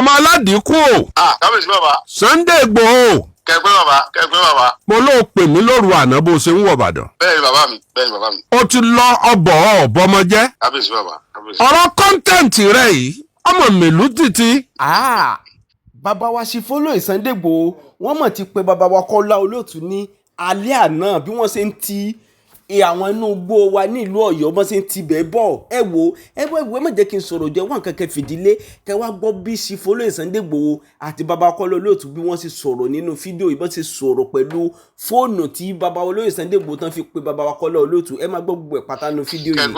ọmọ aládìíkù o. kábíyèsí bàbá. Sunday Igboho. kẹgbẹ́ bàbá. mo ló pè mí lóru àná bó ṣe ń wọ̀ Ìbàdàn. bẹ́ẹ̀ni bàbá mi. ó ti lọ ọbọmọjẹ́. kábíyèsí bàbá. ọ̀rọ̀ kọ́ńtẹ́ǹtì rẹ̀ yìí ọmọ mèlú títí. bàbá wa Ṣífólóyè Sunday Igboho wọ́n mọ̀ ti pé bàbá wa Kọ́lá Olóòtú ní alẹ́ àná bí wọ́n ṣe ń ti àwọn inú igbó wa nílùú Ọ̀yọ́ bọ́n ṣe ń tibẹ̀ bọ̀ ẹ má jẹ́ kí n sọ̀rọ̀ jẹ́ wọ́n kankan fìdílé kẹ wá gbọ́ bí Ṣífólóyè Sunday Igboho àti bàbá Kọ́lá Olóòtú bí wọ́n ṣe sọ̀rọ̀ nínú fídíò yìí bọ́n ṣe sọ̀rọ̀ pẹ̀lú fóònù tí bàbá Olóyè Sunday Igboho tán fi pe bàbá wa Kọ́lá Olóòtú ẹ má gbọ́ gbogbo ẹ̀ pátá nínú fídíò yìí.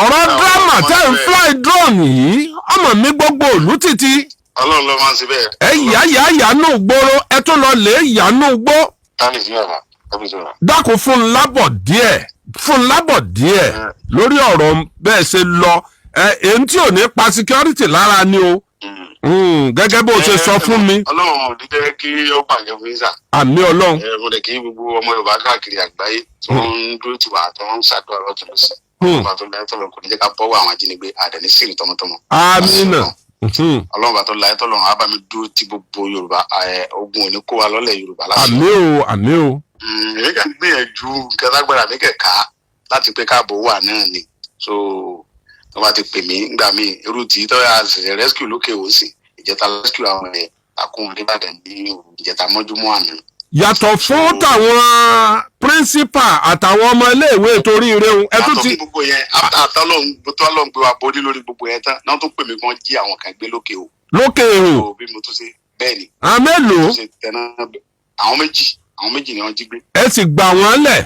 ọ̀rọ̀ dírámà tẹ́ ń fly drone yìí ọmọ mi gbogbo òlú títí. Ọlọ́run ló máa ń ṣe bẹ́ẹ̀. ẹ yánú gbòòrò ẹ tún lọ lè yánú gbó. dákun fún un lábọ̀ díẹ̀ lórí ọ̀rọ̀ bẹ́ẹ̀ ṣe lọ èyí tí ò ní pa security lára ni o gẹ́gẹ́ bó ṣe sọ fún mi. Ọlọ́run ò ní jẹ́ kí ó bàjẹ́ fún yíṣà. àmì Ọlọ́run. mo lè kí gbogbo ọmọ Yorùbá káàkiri àgbáyé tó ń dúró tiwa tó ń ṣàdúrà lọ́tún lọ́sí. ọlọ́run tó láyé tọ́lọ́run kò ní jẹ́ ká bọ́wọ́ àwọn ajínigbé àdẹ̀ní sírì tọmọtọmọ. àmín. ọlọ́run bá tó láyé tọ́lọ́run á bá mi dúró ti gbogbo Yorùbá ogun òní kó wa lọ́lẹ̀ Yorùbá lásán. àmín o. èmi kàn gbìyànjú kẹtàgbára mi kẹ̀ka láti pé káàbọ̀ wà náà ni so wọ́n bá ti pè mí ngbà mí irú tí tọ́yà ṣẹ̀ṣẹ̀ rescue lókè òsì ìjẹta rescue àwọn ẹ̀ àkóhùn nìbàdàn ní ìjẹta mọ́júmọ́ àná. yàtọ̀ fún tàwọn principal àtàwọn ọmọ iléèwé torí ire òun ẹ tún ti. gbogbo yẹn àtọ́lọ́n gbé wa borí lórí gbogbo yẹn tán náà tó pè mí kan jí àwọn kan gbé lókè o. lókè o. bí mo tún ṣe bẹ́ẹ̀ ni. àwọn mélòó. àwọn méjì ni wọ́n jí gbé. ẹ sì gbà wọ́n lẹ̀.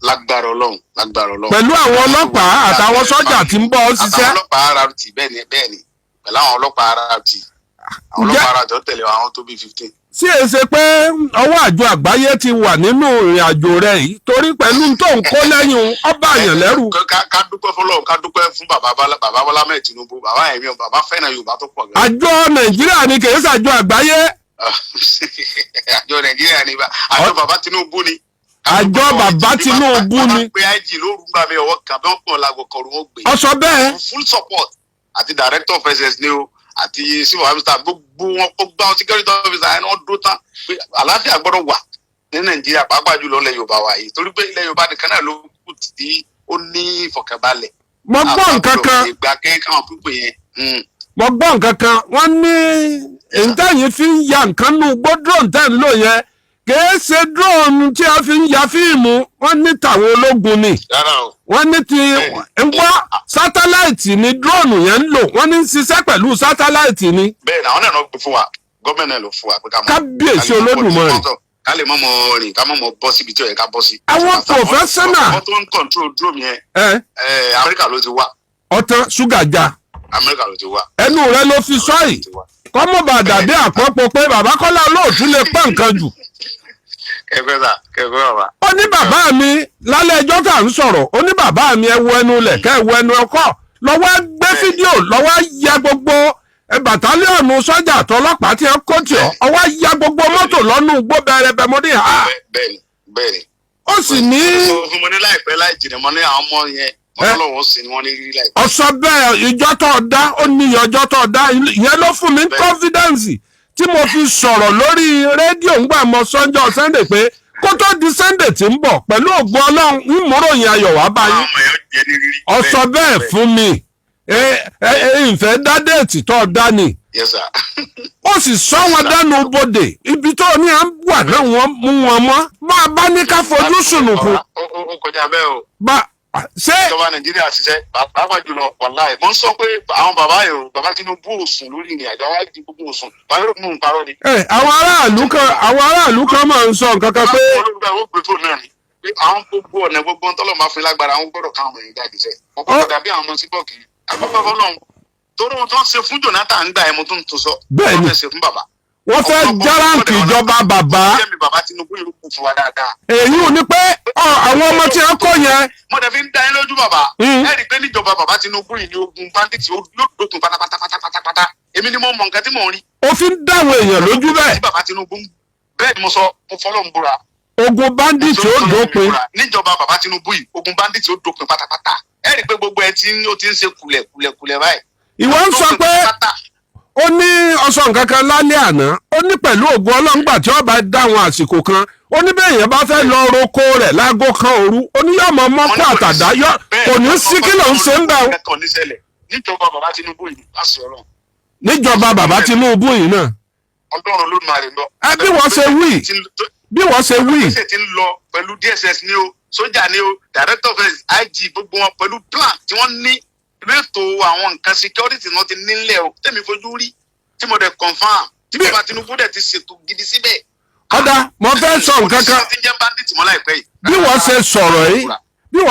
lágbára Ọlọ́run. pẹ̀lú àwọn ọlọ́pàá àtàwọn sọ́jà tí ń bọ́ ọ ṣiṣẹ́. àtàwọn ọlọ́pàá RRT bẹ́ẹ̀ ni pẹ̀lú àwọn ọlọ́pàá RRT àwọn ọlọ́pàá RRT ó tẹ̀lé àwọn tó bí 15. sí èsè pé ọwọ́ àjọ àgbáyé ti wà nínú ìrìn àjò rẹ̀ yìí torí pẹ̀lú tó ń kó lẹ́yìn ọba àyàn lẹ́rù. ká dúpẹ́ fọlọ́run ká dúpẹ́ fún bàbá Bọ́lá Ahmed Tinubu bàbá ẹ̀mí bàbá fẹ́ràn Yorùbá tó pọ̀ gan. àjọ Nàìjíríà ni kì í ṣàjọ àgbáyé. àjọ Nàìjíríà ni àjọ bàbá Tinubu ni. àjọ bàbá Tinubu ni. pé IG ló rúgbà mi ọwọ́ kan bí wọ́n pọ̀ lágbo kọrù wọn gbé. ọsọ bẹ́ẹ̀. full support àti director of SS ni o àti civil officer gbogbo wọn kó gbá wọn security officer ẹni wọn dúró tán pé àlàáfíà gbọ́dọ̀ wà ní Nàìjíríà pàápàá jùlọ ilẹ̀ Yorùbá wa yìí torí pé ilẹ̀ Yorùbá nìkan náà ló kù tí ó ní ìfọ̀kànbalẹ̀. mo gbọ́ nǹkan kan. ìgbà kẹ́kẹ́ àwọn pípé yẹn. mo gbọ́ nǹkan kan wọ́n ní ìtẹ̀yìn fi ń ya nǹkan nù gbọ́ drone tẹ̀ ń lò yẹn kìí ṣe drone tí a fi ń ya fíìmù wọ́n ní tàwọn ológun ni wọ́n ní ti wá sátáláìtì ni drone yẹn ń lò wọ́n ní ṣiṣẹ́ pẹ̀lú sátáláìtì ni. bẹ́ẹ̀ ni àwọn náà ló gbé fún wa gọ́ọ̀mẹ̀ntì náà ló fún wa pé ká mọ̀ kábíyèsí Olódùmarè ká lè mọ̀ rìn ká mọ̀ bọ́ síbi tí ó yẹ ká bọ́ sí. àwọn professional. wọ́n tó ń control drone yẹn Amẹ́ríkà ló ti wá. ọ̀tán ṣúgà já. Amẹ́ríkà ló ti wá. ẹnu rẹ ló fi sọ yìí kọ́mọ̀ bá dàbí àpọ́pọ̀ pé bàbá Kọ́lá Olóòtú lè pẹ́ nǹkan jù. kẹfẹ́ bàbá. ó ní bàbá mi lálẹ́ ẹjọ́ tá à ń sọ̀rọ̀ ó ní bàbá mi ẹ wo ẹnu lẹ̀ kẹ́ ẹ wo ẹnu ọkọ̀ lọ́wọ́ gbé fídíò lọ́wọ́ ya gbogbo bàtálíọ̀nù sọ́jà àtọlọ́pàá tí ẹ kó tì ọ́ ọwọ́ ya gbogbo mọ́tò lọ́nù gbó bẹ̀rẹ̀ bẹ̀ mọ́ ní ha. bẹ́ẹ̀ni. ó sì ní. fún mi ní láìpẹ́ láì jìnnà mọ́ ní àwọn ọmọ yẹn ọlọ́wọ́ sí ni wọ́n ní rí láìpẹ́. ọ̀sọ̀ bẹ́ẹ̀ ìjọ tó dá ó ní ọjọ́ tó dá ìyẹn ló fún mi confidence tí mo fi sọ̀rọ̀ lórí rédíò ńgbà mọ́ sọ́njọ́ Sunday pé kó tó di Sunday tí ń bọ̀ pẹ̀lú ògbó Ọlọ́run ń múròyìn ayọ̀ wá báyìí. ọ̀sọ̀ bẹ́ẹ̀ fún mi ìfẹ́ dá déètì tó dá ni. ó sì sọ wọn dánú bodè ibi tó ní à ń wà náà wọ́n mú wọn mọ́ bá a bá ní ká fojú sùnùkùn. ó kọjá bẹ́ẹ̀ o. ṣé ìjọba Nàìjíríà ṣiṣẹ́ pàápàá jùlọ wàláì mo ń sọ pé àwọn bàbá Tinubu òsùn lórí ìrìn àjò àwọn àti gbogbo òsùn báyọ̀ ló mú un parọ́ ni. àwọn aráàlú kan máa ń sọ nǹkan kan pé. olùgbà ó gbé fóònù náà ni pé àwọn gbogbo ọ̀nà gbogbo ntọ́lọ́ máa fi lágbára àwọn gbọ́dọ̀ káwọn ọmọ yẹn jáde sẹ́ ọkọ̀ dàbí àwọn ọmọ síbọ̀kì àkọ́kọ́ fọlọ́run torí wọn tó ń ṣe fún Jonathan ń gbà ẹ̀ mo tún tún sọ bẹ́ẹ̀ ni wọ́n fẹ́ járáǹkì ìjọba bàbá. èyí ò ní pé àwọn ọmọ tí wọ́n kọ́ yẹn. mo dẹ̀ fi ń dá yín lójú bàbá. ẹ rí i pé níjọba bàbá Tinubu yìí ni ogun bandits yóò dókun pátápátá èmi ni mo mọ nǹkan tí mò ń rí. ó fi ń dáwọn èèyàn lójú bẹ́ẹ̀. bàbá Tinubu bẹ́ẹ̀ ni mo sọ mo fọlọ́ ń búra. ogun bandits yóò dópin. níjọba bàbá Tinubu yìí ogun bandits yóò dópin pátápátá ẹ rí i pé gbogbo ẹ ó ti ń ṣe kùlẹ̀kùlẹ̀ báyìí. ìwọ ń sọ pé ó ní ọsàn kankan lálẹ́ àná ó ní pẹ̀lú ògùn ọlọ́ngbà tí wọ́n bá dáhùn àsìkò kan ó ní bẹ́ẹ̀ yẹn bá fẹ́ lọ roko rẹ̀ láago kan òru ó ní yóò mọ mọ́kọ́ àtàdá yọ kò ní sí kí ló ń ṣe ń bẹ̀ o. níjọba bàbá Tinubu yìí láti ọ̀rọ̀. níjọba bàbá Tinubu yìí náà. Ọlọ́run ló máa rè lọ. bí wọ́n ṣe wí bí wọ́n ṣe wí. ṣe ti ń lọ pẹ̀lú DSS ni o sójà ni o director of IG gbogbo wọn pẹ̀lú plan tí wọ́n ní lẹ́tọ̀ àwọn nǹkan security náà ti nílẹ̀ o tẹ́mi fojú rí tí mo dẹ̀ confam tí bàbá Tinubu dẹ̀ ti ṣètò gidi síbẹ̀. ọ̀dà mo fẹ́ sọ nǹkan kan bí wọ́n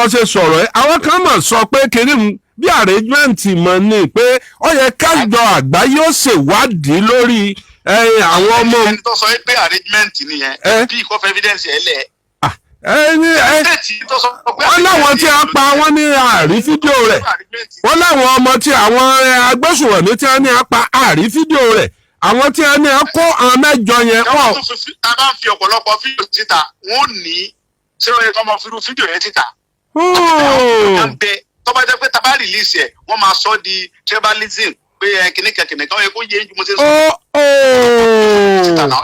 ṣe sọ̀rọ̀ yìí àwọn kan mà sọ pé kiri bí arrangement mọ̀ ni pé ó yẹ kájọ àgbáyé ó ṣèwádìí lórí àwọn ọmọ. ẹni tó sọ pé arrangement nìyẹn bí ìkọ́fẹ́ evidence ẹ̀ lẹ̀. wọ́n láwọn tí a pa wọ́n ní àrí fídíò rẹ̀ wọ́n láwọn ọmọ tí àwọn agbésùnwọ̀mí tí wọ́n ní a pa àrí fídíò rẹ̀ àwọn tí wọ́n ní a kó àwọn mẹ́jọ yẹn pọ̀. a bá ń fi ọ̀pọ̀lọpọ̀ fídíò síta wọ́n ní ṣé wọ́n yẹ kí wọ́n máa fi irú fídíò yẹn síta. tó bá jẹ́ pé tá a bá release ẹ̀ wọ́n máa sọ di tribalism pé kìnìkan yẹ kó yé ju mo ṣe sọ.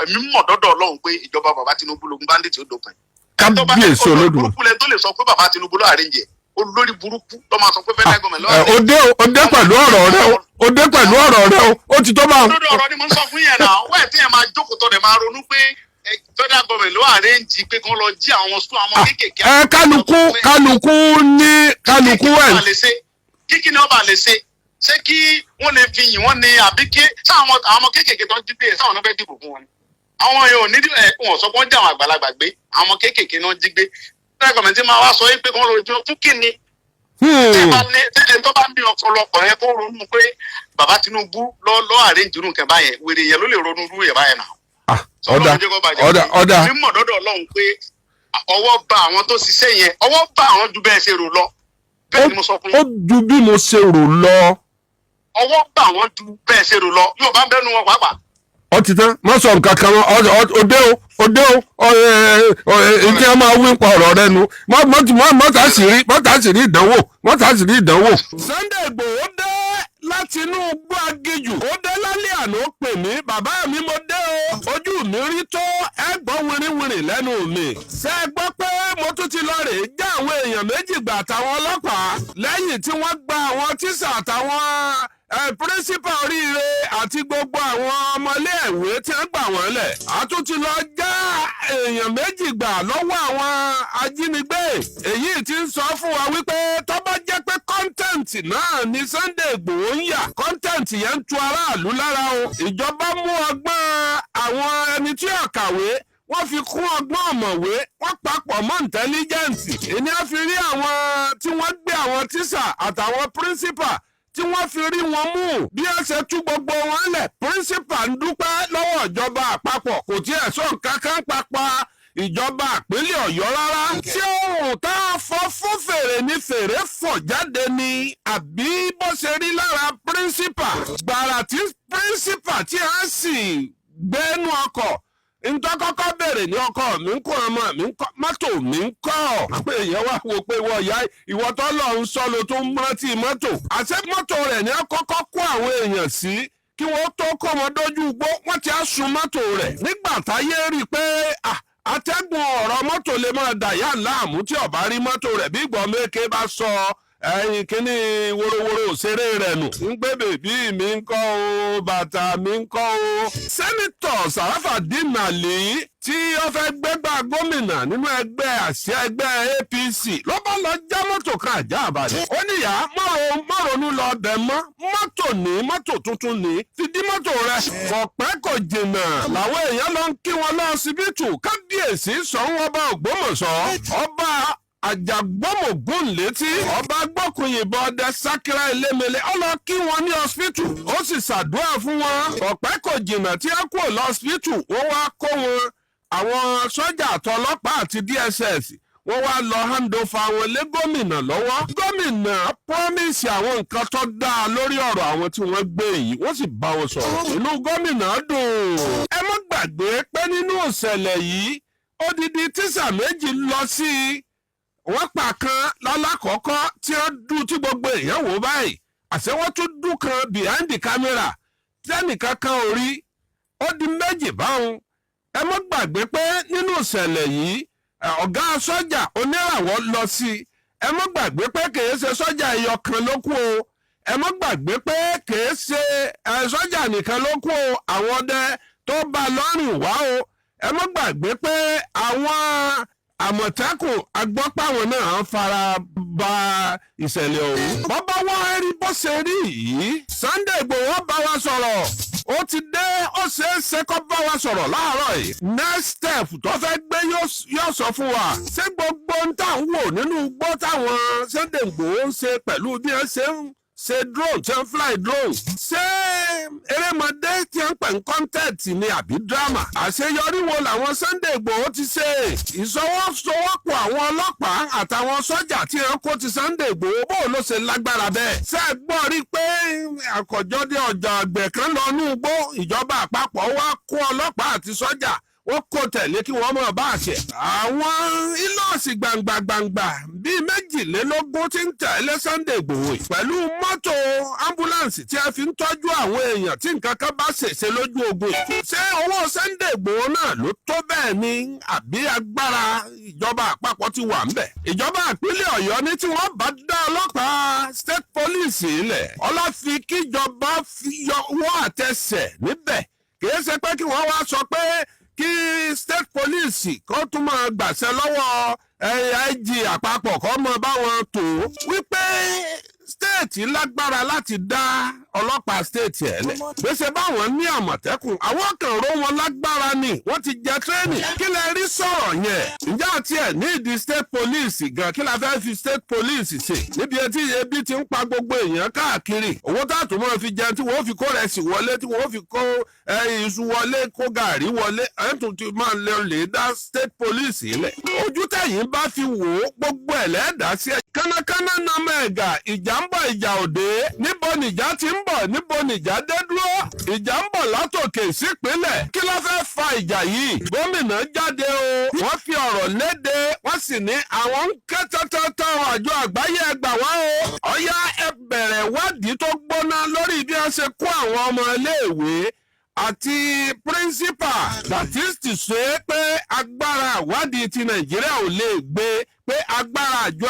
èmi mọ̀ dọ́dọ̀ Ọlọ́run pé ìjọba bàbá Tinubu lógun bandit ó dópin. kábíyèsí olódùmọ̀. tó lè sọ pé bàbá Tinubu ló àrẹ́njẹ olórí burúkú tó máa sọ pé federal government ló àrẹ́njẹ. òde pẹ̀lú ọ̀rọ̀ rẹ o òde pẹ̀lú ọ̀rọ̀ rẹ o ó ti tó bá. olórí ọ̀rọ̀ ni mo ń sọ fún yẹn náà wẹ́ẹ̀ tí yẹn máa jókòó tó dẹ̀ máa ronú pé federal government ló àrẹ́njì pé kán lọ jí àwọn sùn àwọn kéékèèké. kálukú ẹ̀. kíkí ni ọba lè ṣe ṣé kí wọ́n lè fi yìn wọ́n ní àbí kí sáwọn ọmọ kéékèèké tó ń jí gbé sáwọn náà fẹ́ dìbò fún wọn ni. àwọn yẹn ò ní wọn sọ pé wọ́n jẹ́ àwọn àgbàlagbà gbé àwọn ọmọ kéékèèké náà jí gbé federal government máa wá sọ pé kán lọ jọ fún kíni. tẹ́lẹ̀ tó bá ń bí ọ̀pọ̀lọpọ̀ yẹn kó ronú pé bàbá Tinubu lọ́ àrẹ́njì irú nǹkan báyẹn wèrè yẹn ló lè ronú irú yẹn báyẹn náà. ọ̀dà mi mọ̀ dọ́dọ̀ Ọlọ́run pé ọwọ́ bá àwọn tó ṣiṣẹ́ yẹn ọwọ́ bá àwọn ju bẹ́ẹ̀ ṣe rò lọ. bẹ́ẹ̀ ni mo sọ fún yín. ó ju bí mo ṣe rò lọ. ọwọ́ bá àwọn ju bẹ́ẹ̀ ṣe rò lọ yóò bá bẹ́ẹ̀ nu wọn pàápàá. ó ti tán má sọ nǹkan kan òde o ìdí ẹ máa wí pa ọ̀rọ̀ rẹ nu mọ́tà sì rí ìdánwò. Sunday Igboho dé láti inú igbó Agijù ó dé lálẹ́ àná ó pè mí bàbá mi mo dé o ojú mi rí tó ẹgbọ́n wìrìwìrì lẹ́nu mi. ṣé ẹ gbọ́ pé mo tún ti lọ rè é já àwọn èèyàn méjì gbà àtàwọn ọlọ́pàá lẹ́yìn tí wọ́n gba àwọn tíṣà àtàwọn pírísípà Oríire àti gbogbo àwọn ọmọléèwé tí wọ́n gbà wọ́n lẹ̀. a tún ti lọ já èèyàn méjì gbà lọ́wọ́ àwọn ajínigbé. èyí tí ń sọ fún wa wípé tó bá jẹ́ pé kọ́ńtẹ́ǹtì náà ni Sunday Igboho ń yà kọ́ńtẹ́ǹtì yẹn ń tu aráàlú lára o. ìjọba mú ọgbọ́n àwọn ẹni tí ó kàwé wọ́n fi kún ọgbọ́n ọ̀mọ̀wé wọ́n papọ̀ mọ́ ìntẹ́lígẹ́ǹsì. èyí á fi rí àwọn tí wọ́n gbé àwọn tíṣà àtàwọn pírísípà tí wọ́n fi rí wọn mú bí ẹ ṣe tú gbogbo wọn lẹ̀ pírísípà ń dúpẹ́ lọ́wọ́ ìjọba àpapọ̀ kò tiẹ̀ sọ nǹkan kan papọ̀ ìjọba ìpínlẹ̀ Ọ̀yọ́ rárá. tí ohun tá a fọ fún fèrè ni fèrè fọ̀ jáde ni àbí bó ṣe rí lára pírísípà gbàrà tí pírísípà tí a sì gbẹ́nu ọkọ̀ ntọ́kọ́kọ́ bèrè ní ọkọ mi ń kó ọmọ mi ń kọ́ mọ́tò mi ń kọ́. àpè èèyàn wá wo pé wọ́n ya ìwọ tó lọ ń sọ ló tó ń rántí mọ́tò. àṣẹ mọ́tò rẹ̀ ní ọkọ́kọ́ kó àwọn èèyàn sí kí wọ́n tó kó wọn dójú igbó wọ́n ti á sun mọ́tò rẹ̀. nígbà táyé rí i pé atẹ́gùn ọ̀rọ̀ mọ́tò lè máa dà yá láàmú tí ọ̀bá rí mọ́tò rẹ̀ bí ìgbọ̀n méke bá sọ ẹyin kínní worowóró òṣèré rẹ̀ nù. ń gbé bèbí mi ń kọ́ o bàtà mi ń kọ́ o. sẹ́nitọ̀ Sarafadeen Ali tí ó fẹ́ gbégbá gómìnà nínú ẹgbẹ́ àsíá ẹgbẹ́ APC ló bá lọ já mọ́tò kan àjá àbàdàn. ó níyà márùnún lọ bẹ̀ mọ́ mọ́tò tuntun ní ti dí mọ́tò rẹ̀. kò pẹ́ kò jìnnà làwọn èèyàn lọ ń kí wọn lọ síbítù kábíyèsí Ṣọ̀ún ọba Ògbómọ̀ṣọ́ ọba àjàgbọ́mọ̀gún létí ọba gbọ́kùnyìnbọn ọdẹ sákírá elémele ó lọ kí wọn ní ọsibítù ó sì ṣàdúrà fún wọn. ọ̀pẹ́ kò jìnnà tí a kúrò lọ́sibítù wọ́n wá kó wọn àwọn sọ́jà àtọlọ́pàá àti DSS wọ́n wá lọ handover àwọn lé gómìnà lọ́wọ́. gómìnà promise àwọn nǹkan tó dáa lórí ọ̀rọ̀ àwọn tí wọ́n gbé yìí wọ́n sì bá wọn sọ̀rọ̀. inú gómìnà dùn. ẹ má gbàgbé pé nínú ìṣẹ̀lẹ̀ yìí odidi tíṣà méjì lọ sí i wọ́n pa kan lálákọ̀ọ́kọ́ tí wọ́n dún tí gbogbo èèyàn wò báyìí àṣẹ wọ́n tún dún kan behind the camera tẹ́nìkan kan ò rí ó di méjì báwọn. ẹ mọ́ gbàgbé pé nínú ìṣẹ̀lẹ̀ yìí ọ̀gá sọ́jà oníràwọ̀ lọ sí i. ẹ mọ́ gbàgbé pé kìí ṣe sọ́jà ẹyọ kan ló kú o. ẹ mọ́ gbàgbé pé kìí ṣe sọ́jà nìkan ló kú o. àwọn ọdẹ tó bá lọ́rùn wá o. ẹ mọ́ gbàgbé pé àwọn àmọ̀tẹ́kùn agbọ́pàwọn náà ń fara ba ìṣẹ̀lẹ̀ ọ̀hún. bọ́bá wá rí bó ṣe rí yìí Sunday Igboho bá wa sọ̀rọ̀ ó ti dé ó ṣeé ṣe kó bá wa sọ̀rọ̀ láàárọ̀ yìí. next step tó fẹ́ gbé yóò sọ fún wa. ṣé gbogbo ń tà ń wò nínú igbó táwọn Sunday Igboho ń ṣe pẹ̀lú bí wọ́n ṣe ń ṣe drone tí wọ́n fly drone. ṣé erémọdé tí wọ́n pè ń content ni àbí drama. àṣeyọrí wo làwọn Sunday Igboho ti ṣe. ìṣọwọ́sowọ́pọ̀ àwọn ọlọ́pàá àtàwọn sọ́jà tí wọ́n kó ti Sunday Igboho bó ló ṣe lágbára bẹ́ẹ̀. ṣé ẹ gbọ́ rí pé àkọ́jọ́dé ọjà àgbẹ̀ kan lọ ní igbó ìjọba àpapọ̀ wá kó ọlọ́pàá àti sọ́jà wọ́n kó tẹ̀lé kí wọ́n mọ̀ bá àṣẹ. àwọn ilọ́ọ̀sì gbàǹgbàǹgbà bíi 22 tí ń tẹ̀lé Sunday Igboho pẹ̀lú mọ́tò ambulance tí a fi ń tọ́jú àwọn èèyàn tí nǹkan kan bá ṣèṣe lójú ogun. ṣé owó Sunday Igboho náà ló tó bẹ́ẹ̀ ni àbí agbára ìjọba àpapọ̀ ti wà ńbẹ̀? ìjọba ìpínlẹ̀ Ọ̀yọ́ ní tí wọ́n bá dá ọlọ́pàá state police ilẹ̀ ọlá fi kíjọba fi yọwọ́ àtẹsẹ̀ níbẹ̀ kì í ṣe pé kí wọ́n wá sọ pé kí state police kó tún máa gbàṣẹ lọ́wọ́ IG àpapọ̀ kó máa bá wọn tó wípé state lágbára láti dá ọlọ́pàá state ẹ̀ lẹ̀. gbèsè báwọn ní àmọ̀tẹ́kùn àwọn kan ró wọn lágbára ni wọ́n ti jẹ tírénì. kí lẹ rí sọ̀rọ̀ yẹn? ǹjẹ́ àti ẹ̀ ní ìdí state police gan kí la fẹ́ fi state police ṣe? níbi etí ebi ti ń pa gbogbo èèyàn káàkiri. owó táàtù máa fi jẹun tí wọ́n fi kó rẹsì wọlé tí wọ́n fi kó iṣu wọlé kó gàrí wọlé ẹ̀tún ti máa lè dá state police lẹ̀. ojú tẹ̀yìn bá fi wò ó gbogbo ẹ̀ lẹ́ẹ̀dá sí ẹ̀. kánákáná na mẹ́ẹ̀gà ìjà ń bọ̀ ìjà òde. níbo nìjà ti ń bọ̀ níbo nìjà dé dúró. ìjà ń bọ̀ látòkè sípínlẹ̀. kí ló fẹ́ fa ìjà yìí? gómìnà jáde o. wọ́n fi ọ̀rọ̀ léde wọ́n sì ní àwọn ń ké tẹ́tẹ́tẹ́ àjọ àgbáyé ẹgbà wá o. ọ̀yá ẹ bẹ̀rẹ̀ wádìí tó gbóná lórí bí wọ́n ṣe kó àwọn ọmọ iléèwé àti principal statist ṣe pé agbára ìwádìí ti Nàìjíríà ò lè gbé pé agbára àjọ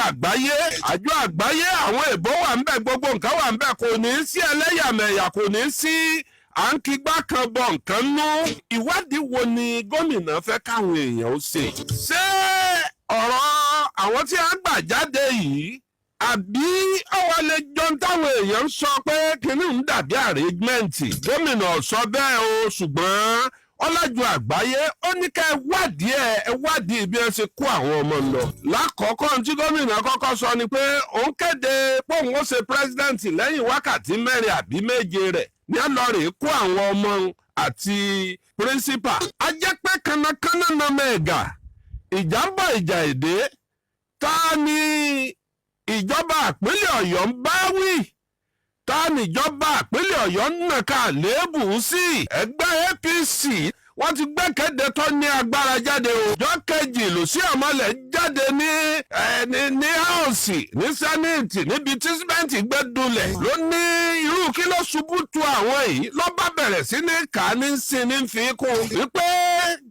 àgbáyé àwọn èbó wà ńbẹ̀ gbogbo nǹkan wà ńbẹ̀ kò ní sí ẹlẹ́yàmẹ̀yà kò ní sí à ń kígbá kan bọ̀ nǹkan nú. ìwádìí wo ni gómìnà fẹ́ káwọn èèyàn ó ṣe? ṣé ọ̀rọ̀ àwọn tí a gbà jáde yìí àbí ọwọ́ lè jọ táwọn èèyàn ń sọ pé kínní ń dàbí àrẹ́gímẹ́ǹtì? gómìnà sọ bẹ́ẹ̀ o ṣùgbọ́n ọlájú àgbáyé ó ní ká ẹ wádìí bí ẹ ṣe kó àwọn ọmọ lọ. lákọ̀ọ́kọ́ tí gómìnà kọ́kọ́ sọ ni pé òun kéde póun ó ṣe pírẹsidẹ́ǹtì lẹ́yìn wákàtí 4 àbí 7 rẹ̀ ní ọlọ́rẹ̀ kó àwọn ọmọ àti píríncípà. a jẹ́ pé kánákáná na mẹ́ẹ̀gà ìjà ń bọ̀ ìjà èdè ta ni ìjọba ìpínlẹ̀ Ọ̀yọ́ ń bá wí? ta ni ìjọba ìpínlẹ̀ Ọ̀yọ́ ń nàka àléébù sí? ẹgbẹ́ APC wọ́n ti gbẹ́kẹ̀dé tó ní agbára jáde o. ọjọ́ kejì Lucy Ọmọlẹ̀ jáde ní House ní Senate níbi tí sìmẹ́ǹtì gbé dulẹ̀ ló ní irú kí ló ṣubú tu àwọn yìí ló bá bẹ̀rẹ̀ sí ní kà ní sin ní fi kún wípé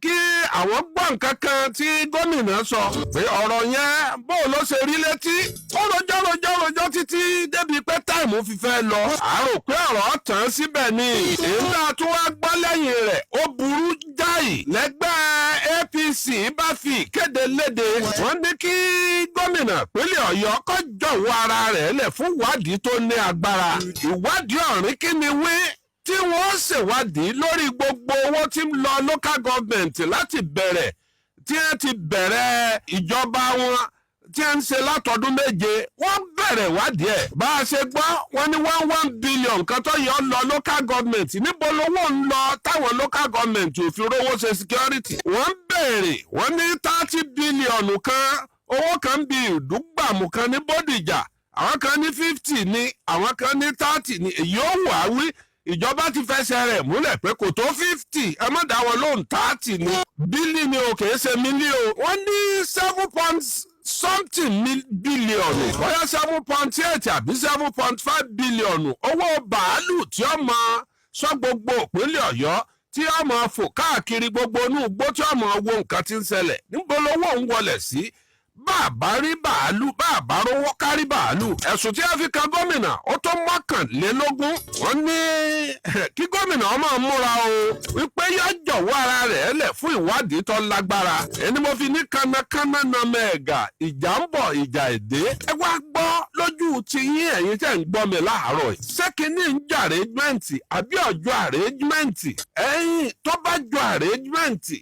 kí àwọn gbọ́ nǹkan kan tí gómìnà sọ pé ọ̀rọ̀ yẹn bó ló ṣe rí létí. ó rojọ́ títí débi pé táìmù fi fẹ́ lọ. àrò pé ọ̀rọ̀ tán síbẹ̀ ni èyí náà tún wá gbọ́ lẹ́yìn rẹ̀ ó burú jáì lẹ́gbẹ́ APC bá fi ìkéde léde. wọ́n ní kí gómìnà ìpínlẹ̀ Ọ̀yọ́ kó jọ̀wọ́ ara rẹ̀ lẹ̀ fún ìwádìí tó ní agbára. ìwádìí ọ̀rìn kí ni wí tí wọ́n ṣèwádìí lórí gbogbo owó tí ń lọ local government láti bẹ̀rẹ̀ tí wọ́n ti bẹ̀rẹ̀ ìjọba wọn tí wọ́n ń ṣe látọdún 7 wọ́n bẹ̀rẹ̀ wádìí ẹ̀. bá a ṣe gbọ́ wọ́n ní 1 billion kan tó yọ lọ local government níbo lówó ń lọ táwọn local government ò fi rówó ṣe security. wọ́n béèrè wọ́n ní 30 billion kan owó kan bí ìdúgbàmù kan ní Bódìjà àwọn kan ní 50 ní àwọn kan ní 30 ní èyí ó wà wí. ìjọba ti fẹsẹ̀ rẹ̀ múlẹ̀ pé kò tó 50 ẹ má dá wọn lóhùn 30 ní bílí ni o kìí ṣe mílíọ̀nù. wọ́n ní 7 bílíọ̀nù bóyá 7.8 àbí 7.5 bílíọ̀nù owó bàálù tí ó mọ sọ gbogbo ìpínlẹ̀ Ọ̀yọ́ tí ó máa fò káàkiri gbogbo inú igbó tí ó máa wo nǹkan tí ń ṣẹlẹ̀ níbo lówó ń wọlẹ̀ sí bàbá rí bàálù bàbá rówó kárí bàálù ẹ̀sùn tí a fi kan gómìnà ó tó 21. wọ́n ní kí gómìnà máa múra o wípé yóò jọ̀wọ́ ara rẹ̀ lẹ̀ fún ìwádìí tó lágbára ẹni mo fi ní kánákáná na mẹ́ẹ̀gà ìjà ń bọ̀ ìjà èdè ẹ wá gbọ́ lójú ti yín ẹ̀yin tẹ́ ń gbọ́ mi láàárọ̀ yìí ṣé kínní ń jọ àrẹ́jìmẹ́ǹtì àbí ọjọ́ àrẹ́jìmẹ́ǹtì ẹ̀yìn tó bá jọ àrẹ́jìmẹ́ǹtì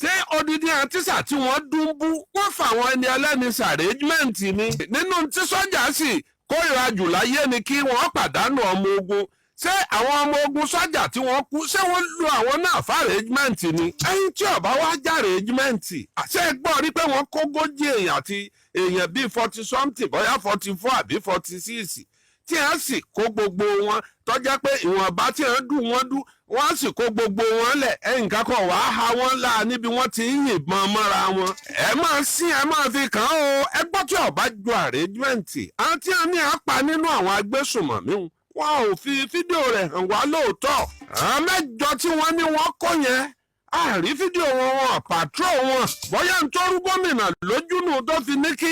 ṣé odidi àtísà tí wọ́n dúnbú wọ́n fà àwọn ẹni ẹlẹ́ni sàrẹ́jìmẹ́ǹtì ni nínú tí sọ́jà sì kórìíra jù láyé ni kí wọ́n pàdánù ọmọ ogun ṣé àwọn ọmọ ogun sọ́jà tí wọ́n kú ṣé wọ́n lu àwọn náà fàrẹ́jìmẹ́ǹtì ni ẹ̀yin tí ọba wá jàrẹ́jìmẹ́ǹtì àṣẹ gbọ́ rí pé wọ́n kógójì èèyàn àti èèyàn bíi 40 something bóyá 44 àbí 46 tí a sì kó gbogbo wọn tọ́já pé ìwọ̀nba tí a dùn wọ́n dùn wọ́n sì kó gbogbo wọn lẹ̀ ẹ̀yìnká kan wàá ha wọ́n là níbi wọ́n ti ń yìnbọn mọ́ra wọn. ẹ máa sín ẹ máa fi kàn án o ẹ gbọ́ tí ọba ju àrẹ́jìmẹ́ǹtì àti àní àpá nínú àwọn agbésùnmọ̀mí wọn ò fi fídíò rẹ̀ hàn wá lóòótọ́. àwọn 8 tí wọ́n ní wọ́n kó yẹn àrí fídíò wọn pàtró wọn bóyá ń tọrú gómìnà lójúnù tó fi ní kí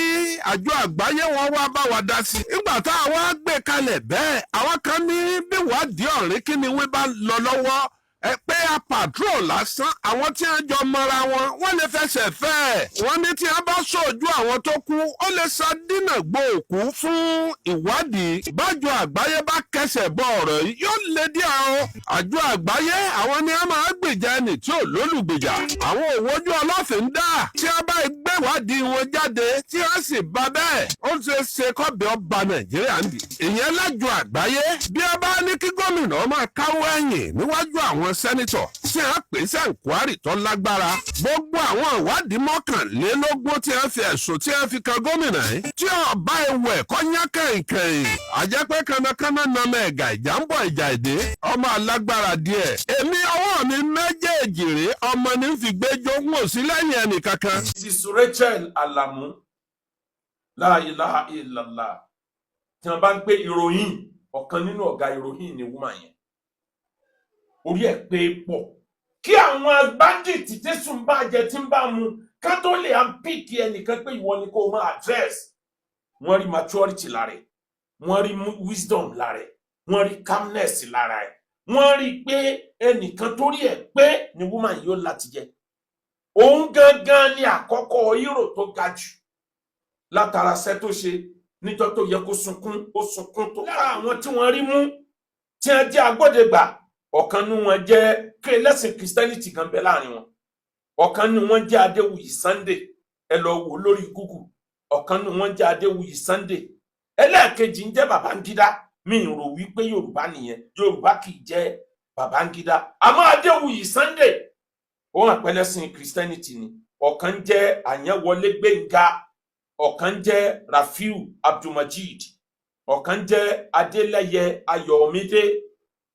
àjọ àgbáyé wọn wá bá wa dá sí. nígbà tá a wá gbé kalẹ̀ bẹ́ẹ̀ àwọn kan ní bí wádìí ọ̀rìn kí ni wọ́n bá lọ lọ́wọ́ ẹ pé a pàtró lásán àwọn tí wọ́n jọ mọ́ra wọn wọ́n lè fẹsẹ̀ fẹ́ wọ́n ní tí wọ́n bá sójú àwọn tó kú ó lè sa dínà gbòòkú fún ìwádìí bájọ àgbáyé bá kẹsẹ̀ bọ ọ̀rọ̀ yìí yóò lè díẹ̀ o àjọ àgbáyé àwọn ni a máa gbèjà ẹni tí ò lólùgbèjà àwọn òwòjú ọlọ́fìn dá tí wọ́n bá gbé ìwádìí wọn jáde tí wọ́n sì bá bẹ́ẹ̀ ó ṣe ṣe kọ́bẹ̀ ọba Nàìjíríà ń bì ìyẹn lájọ àgbáyé bí a bá ní kí gómìnà máa káwọ́ ẹ̀yìn níwájú àwọn sẹ́nitọ̀ tí a pè sẹ́ǹkwárì tó lágbára gbogbo àwọn ìwádìí 21 tí a fi ẹ̀sùn tí a fi kan gómìnà yìí tí ọba ewu ẹ̀kọ́ yá kẹ̀kẹ́ àjẹpẹ́ kánákáná na mẹ́ẹ̀gà ìjà ń bọ̀ ìjà èdè ọmọ alágbára díẹ̀ èmi ọwọ́ mi méjèèjì rèé ọmọ ní fi gbẹ́jọ́ ń wò sí lẹ́yìn ẹnì kankan. Mrs. Rachel Alamu la ilaha illallah tí wọ́n bá ń pè ìròyìn ọ̀kan nínú ọ̀gá ìròyìn ni woman yẹn orí ẹ̀ pé pọ̀ kí àwọn bandit tẹ̀sùn bá jẹ tí ń bá mu ká tó lè àmpíkì ẹnìkan pé ìwọ ni kò máa address wọ́n rí maturity lára ẹ̀ wọ́n rí wisdom lára ẹ̀ wọ́n rí calmness lára ẹ̀ wọ́n rí pé ẹnìkan torí ẹ̀ pé ni woman yóò láti jẹ òun gangan ni àkọ́kọ́ hero tó ga jù látara ṣẹ́ tó ṣe níjọ́ tó yẹ kó sunkún ó sunkún tó lára àwọn tí wọ́n rí mú tí wọ́n jẹ́ agbódegbà ọ̀kan nínú wọn jẹ́ kí ẹlẹ́sìn Christianity kan bẹ láàrin wọn ọ̀kan nínú wọn jẹ́ Adéwuyì Sunday ẹ lọ wò lórí Google ọ̀kan nínú wọn jẹ́ Adéwuyì Sunday ẹlẹ́ẹ̀kejì ń jẹ́ Babangida mi rò wípé Yorùbá nìyẹn Yorùbá kì í jẹ́ Babangida àmọ́ Adéwuyì Sunday òun àpẹlẹ́sìn Christianity ni ọ̀kan jẹ́ Àyànwọlé Gbénga ọ̀kan jẹ́ Rafiu Abdulmajid ọ̀kan jẹ́ Adélẹ́yẹ Ayọ̀mídé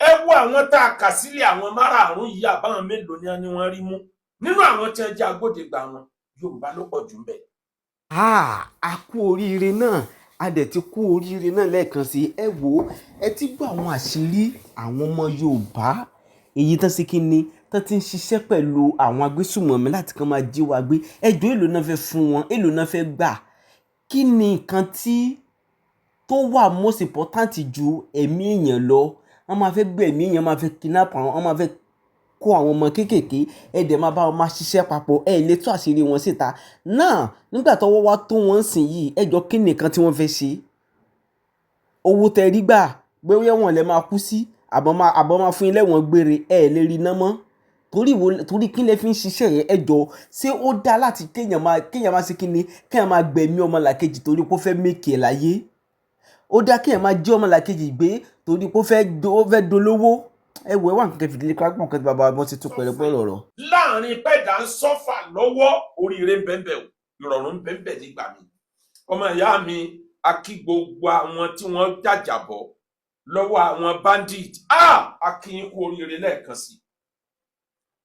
ẹ wo àwọn tá a kà sílẹ̀ àwọn márààrún yìí àbáwọn mélòó ni wọ́n rí mú nínú àwọn tí wọ́n jẹ́ agbódegbà wọn Yorùbá ló pọ̀ jù ń bẹ. a kú oríire náà a dẹ̀ ti kú oríire náà lẹ́ẹ̀kan sí ẹ wò ó ẹ ti gbọ́ àwọn àṣírí àwọn ọmọ Yorùbá èyí tán sí kíni tán ti ń ṣiṣẹ́ pẹ̀lú àwọn agbésùmọ̀mí láti kàn máa jí wa gbé ẹjọ́ èlò náà fẹ́ fún wọn èlò náà fẹ́ gbà kí ni nǹkan tí tó wà most important ju ẹ̀mí èèyàn lọ wọ́n máa fẹ́ gbẹ̀mí èèyàn máa fẹ́ kidnap àwọn wọ́n máa fẹ́ kó àwọn ọmọ kéékèèké ẹ̀dẹ̀ máa bá wọn máa ṣiṣẹ́ papọ̀ lè tú àṣírí wọn síta náà nígbà tọ́wọ́ wá tó wọn sìn yìí ẹjọ́ kí nìkan tí wọ́n fẹ́ ṣe owó tẹ rí gbà bóyá wọn lè máa kú sí àbọ̀ máa fún ilé wọn gbére lè rí iná mọ́ torí kí lè fi ń ṣiṣẹ́ yẹn ẹjọ́ ṣé ó dá láti kéèyàn máa ṣe kíni kéèyàn máa gbẹ̀mí ọmọlàkejì torí pé ó fẹ́ mèkè láyé ó dá kéèyàn máa jí ọmọlàkejì gbé torí pé ó fẹ́ dolówó ẹ wò ẹ wà nǹkan fìdílé kápọ̀ nǹkan tí bàbá wọn ti tún pẹ̀lẹ́pẹ̀lẹ́ ọ̀rọ̀. láàrin pẹ̀dà ń sọ́fà lọ́wọ́ oríire ń bẹ́ẹ̀ ìrọ̀rùn ń bẹ́ẹ̀ nígbà mi ọmọ ìyá mi a kí gbogbo àwọn tí wọ́n jàjàbọ̀ lọ́wọ́ àwọn bandit a kí yín kú oríire lẹ́ẹ̀kan sí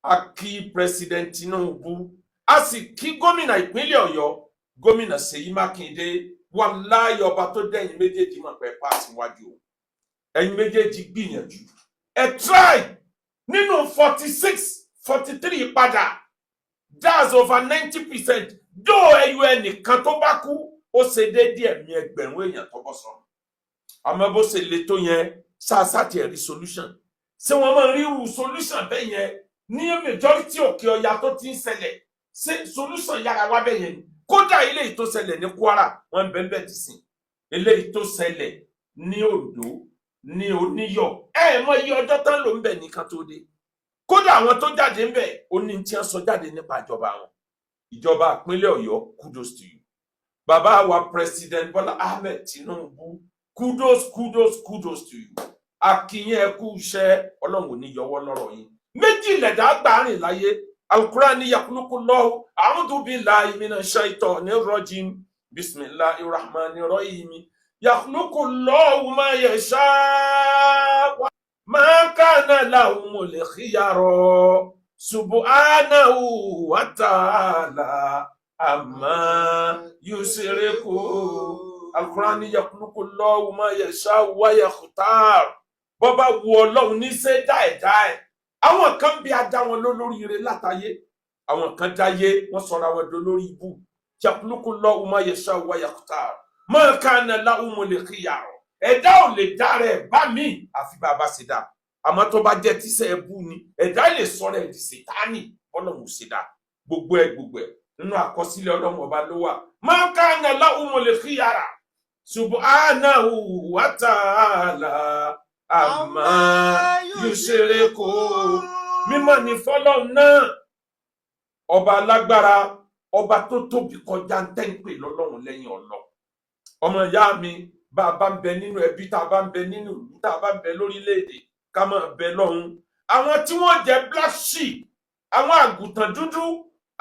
a kí president Tinubu a sì kí gómìnà ìpínlẹ̀ Ọ̀yọ́ gómìnà Ṣèyí Mákindé wàláhì ọba tó dẹ̀yìn méjèèjì mọ̀ pé pàṣẹ wájú o ẹ̀yin méjèèjì gbìyànjú try nínú 46-43 padà, that's over 90%. Dó ẹyọ ẹnìkan tó bá kú ó ṣe déédéé ẹ̀mí ẹgbẹ̀rún èèyàn tó bọ́ sọ̀rọ̀. Àmọ́ bó ṣe le tó yẹn ṣáṣá tiẹ̀ rí solution. Ṣé wọ́n máa rí irú solution bẹ́ẹ̀ yẹn ní majority òkè ọya tó ti ń ṣẹlẹ̀? Ṣé solution yára wá bẹ́ẹ̀ yẹn? Kódà eléyìí tó ṣẹlẹ̀ ní Kwara wọ́n bẹ́ẹ̀ bẹ́ẹ̀ ti sìn. Eléyìí tó ṣẹlẹ̀ ní Oǹdó, ní Oníyọ̀, mọ iye ọjọ́ tán ló ń bẹ̀ nìkan tó dé. Kódà àwọn tó jáde ń bẹ̀ ó ní tí wọ́n sọ jáde nípa ìjọba wọn. Ìjọba ìpínlẹ̀ Ọ̀yọ́, kudos to you. Bàbá wa President Bola Ahmed Tinubu, kudos to you. Akínyìn ẹ kú iṣẹ́, Ọlọ́run ò ní yọwọ́ lọ́rọ̀ yín. Méjì lẹ̀dá gbàrin láyé. Al-Qur'ani yakhluqullahu, a'udhu billahi minash shaitonir rajim. Bismillahir rahmanir rahim. Yakhluqullahu ma yasha ma kana lahumul khiyara subhanahu wa ta'ala amma yusriku. Al-Qur'ani yakhluqullahu ma yasha wa yakhtar. Bó bá wù Ọlọ́run ní ṣe dá ẹ̀dá ẹ̀. Àwọn kan bí a dá wọn lólóríire látayé, àwọn kan dáyé wọ́n sọra wọn dolórí ibú. Yakhluqullahu ma yasha wa yakhtar ma kana lahumul khiyar. Ẹ̀dá ò lè dá rẹ̀ bá mi àfi bàbá ṣe dá. Àmọ́ tó bá jẹ́ tíṣẹ́ ẹbú ni ẹ̀dá lè sọ̀rọ̀ ẹ̀ di Sátánì Ọlọ́run ṣe dá. Gbogbo ẹ̀ nínú àkọsílẹ̀ Ọlọ́run ọba ló wà. Ma kana lahumul khiyar subhanahu wa ta'ala amma yusriku. Mímọ́ ni fọ́lọ́run náà, ọba alágbára, ọba tó tóbi kọjá ń tẹ́ǹpè lọ́lọ́run lẹ́yìn ọlọ́. Ọmọ ìyá mi, bá a bá ń bẹ nínú ẹbí, tá a bá ń bẹ nínú ìlú, tá a bá ń bẹ lórílẹ̀-èdè, ká máa bẹ lọ́hun. Àwọn tí wọ́n jẹ black sheep, àwọn àgùntàn dúdú,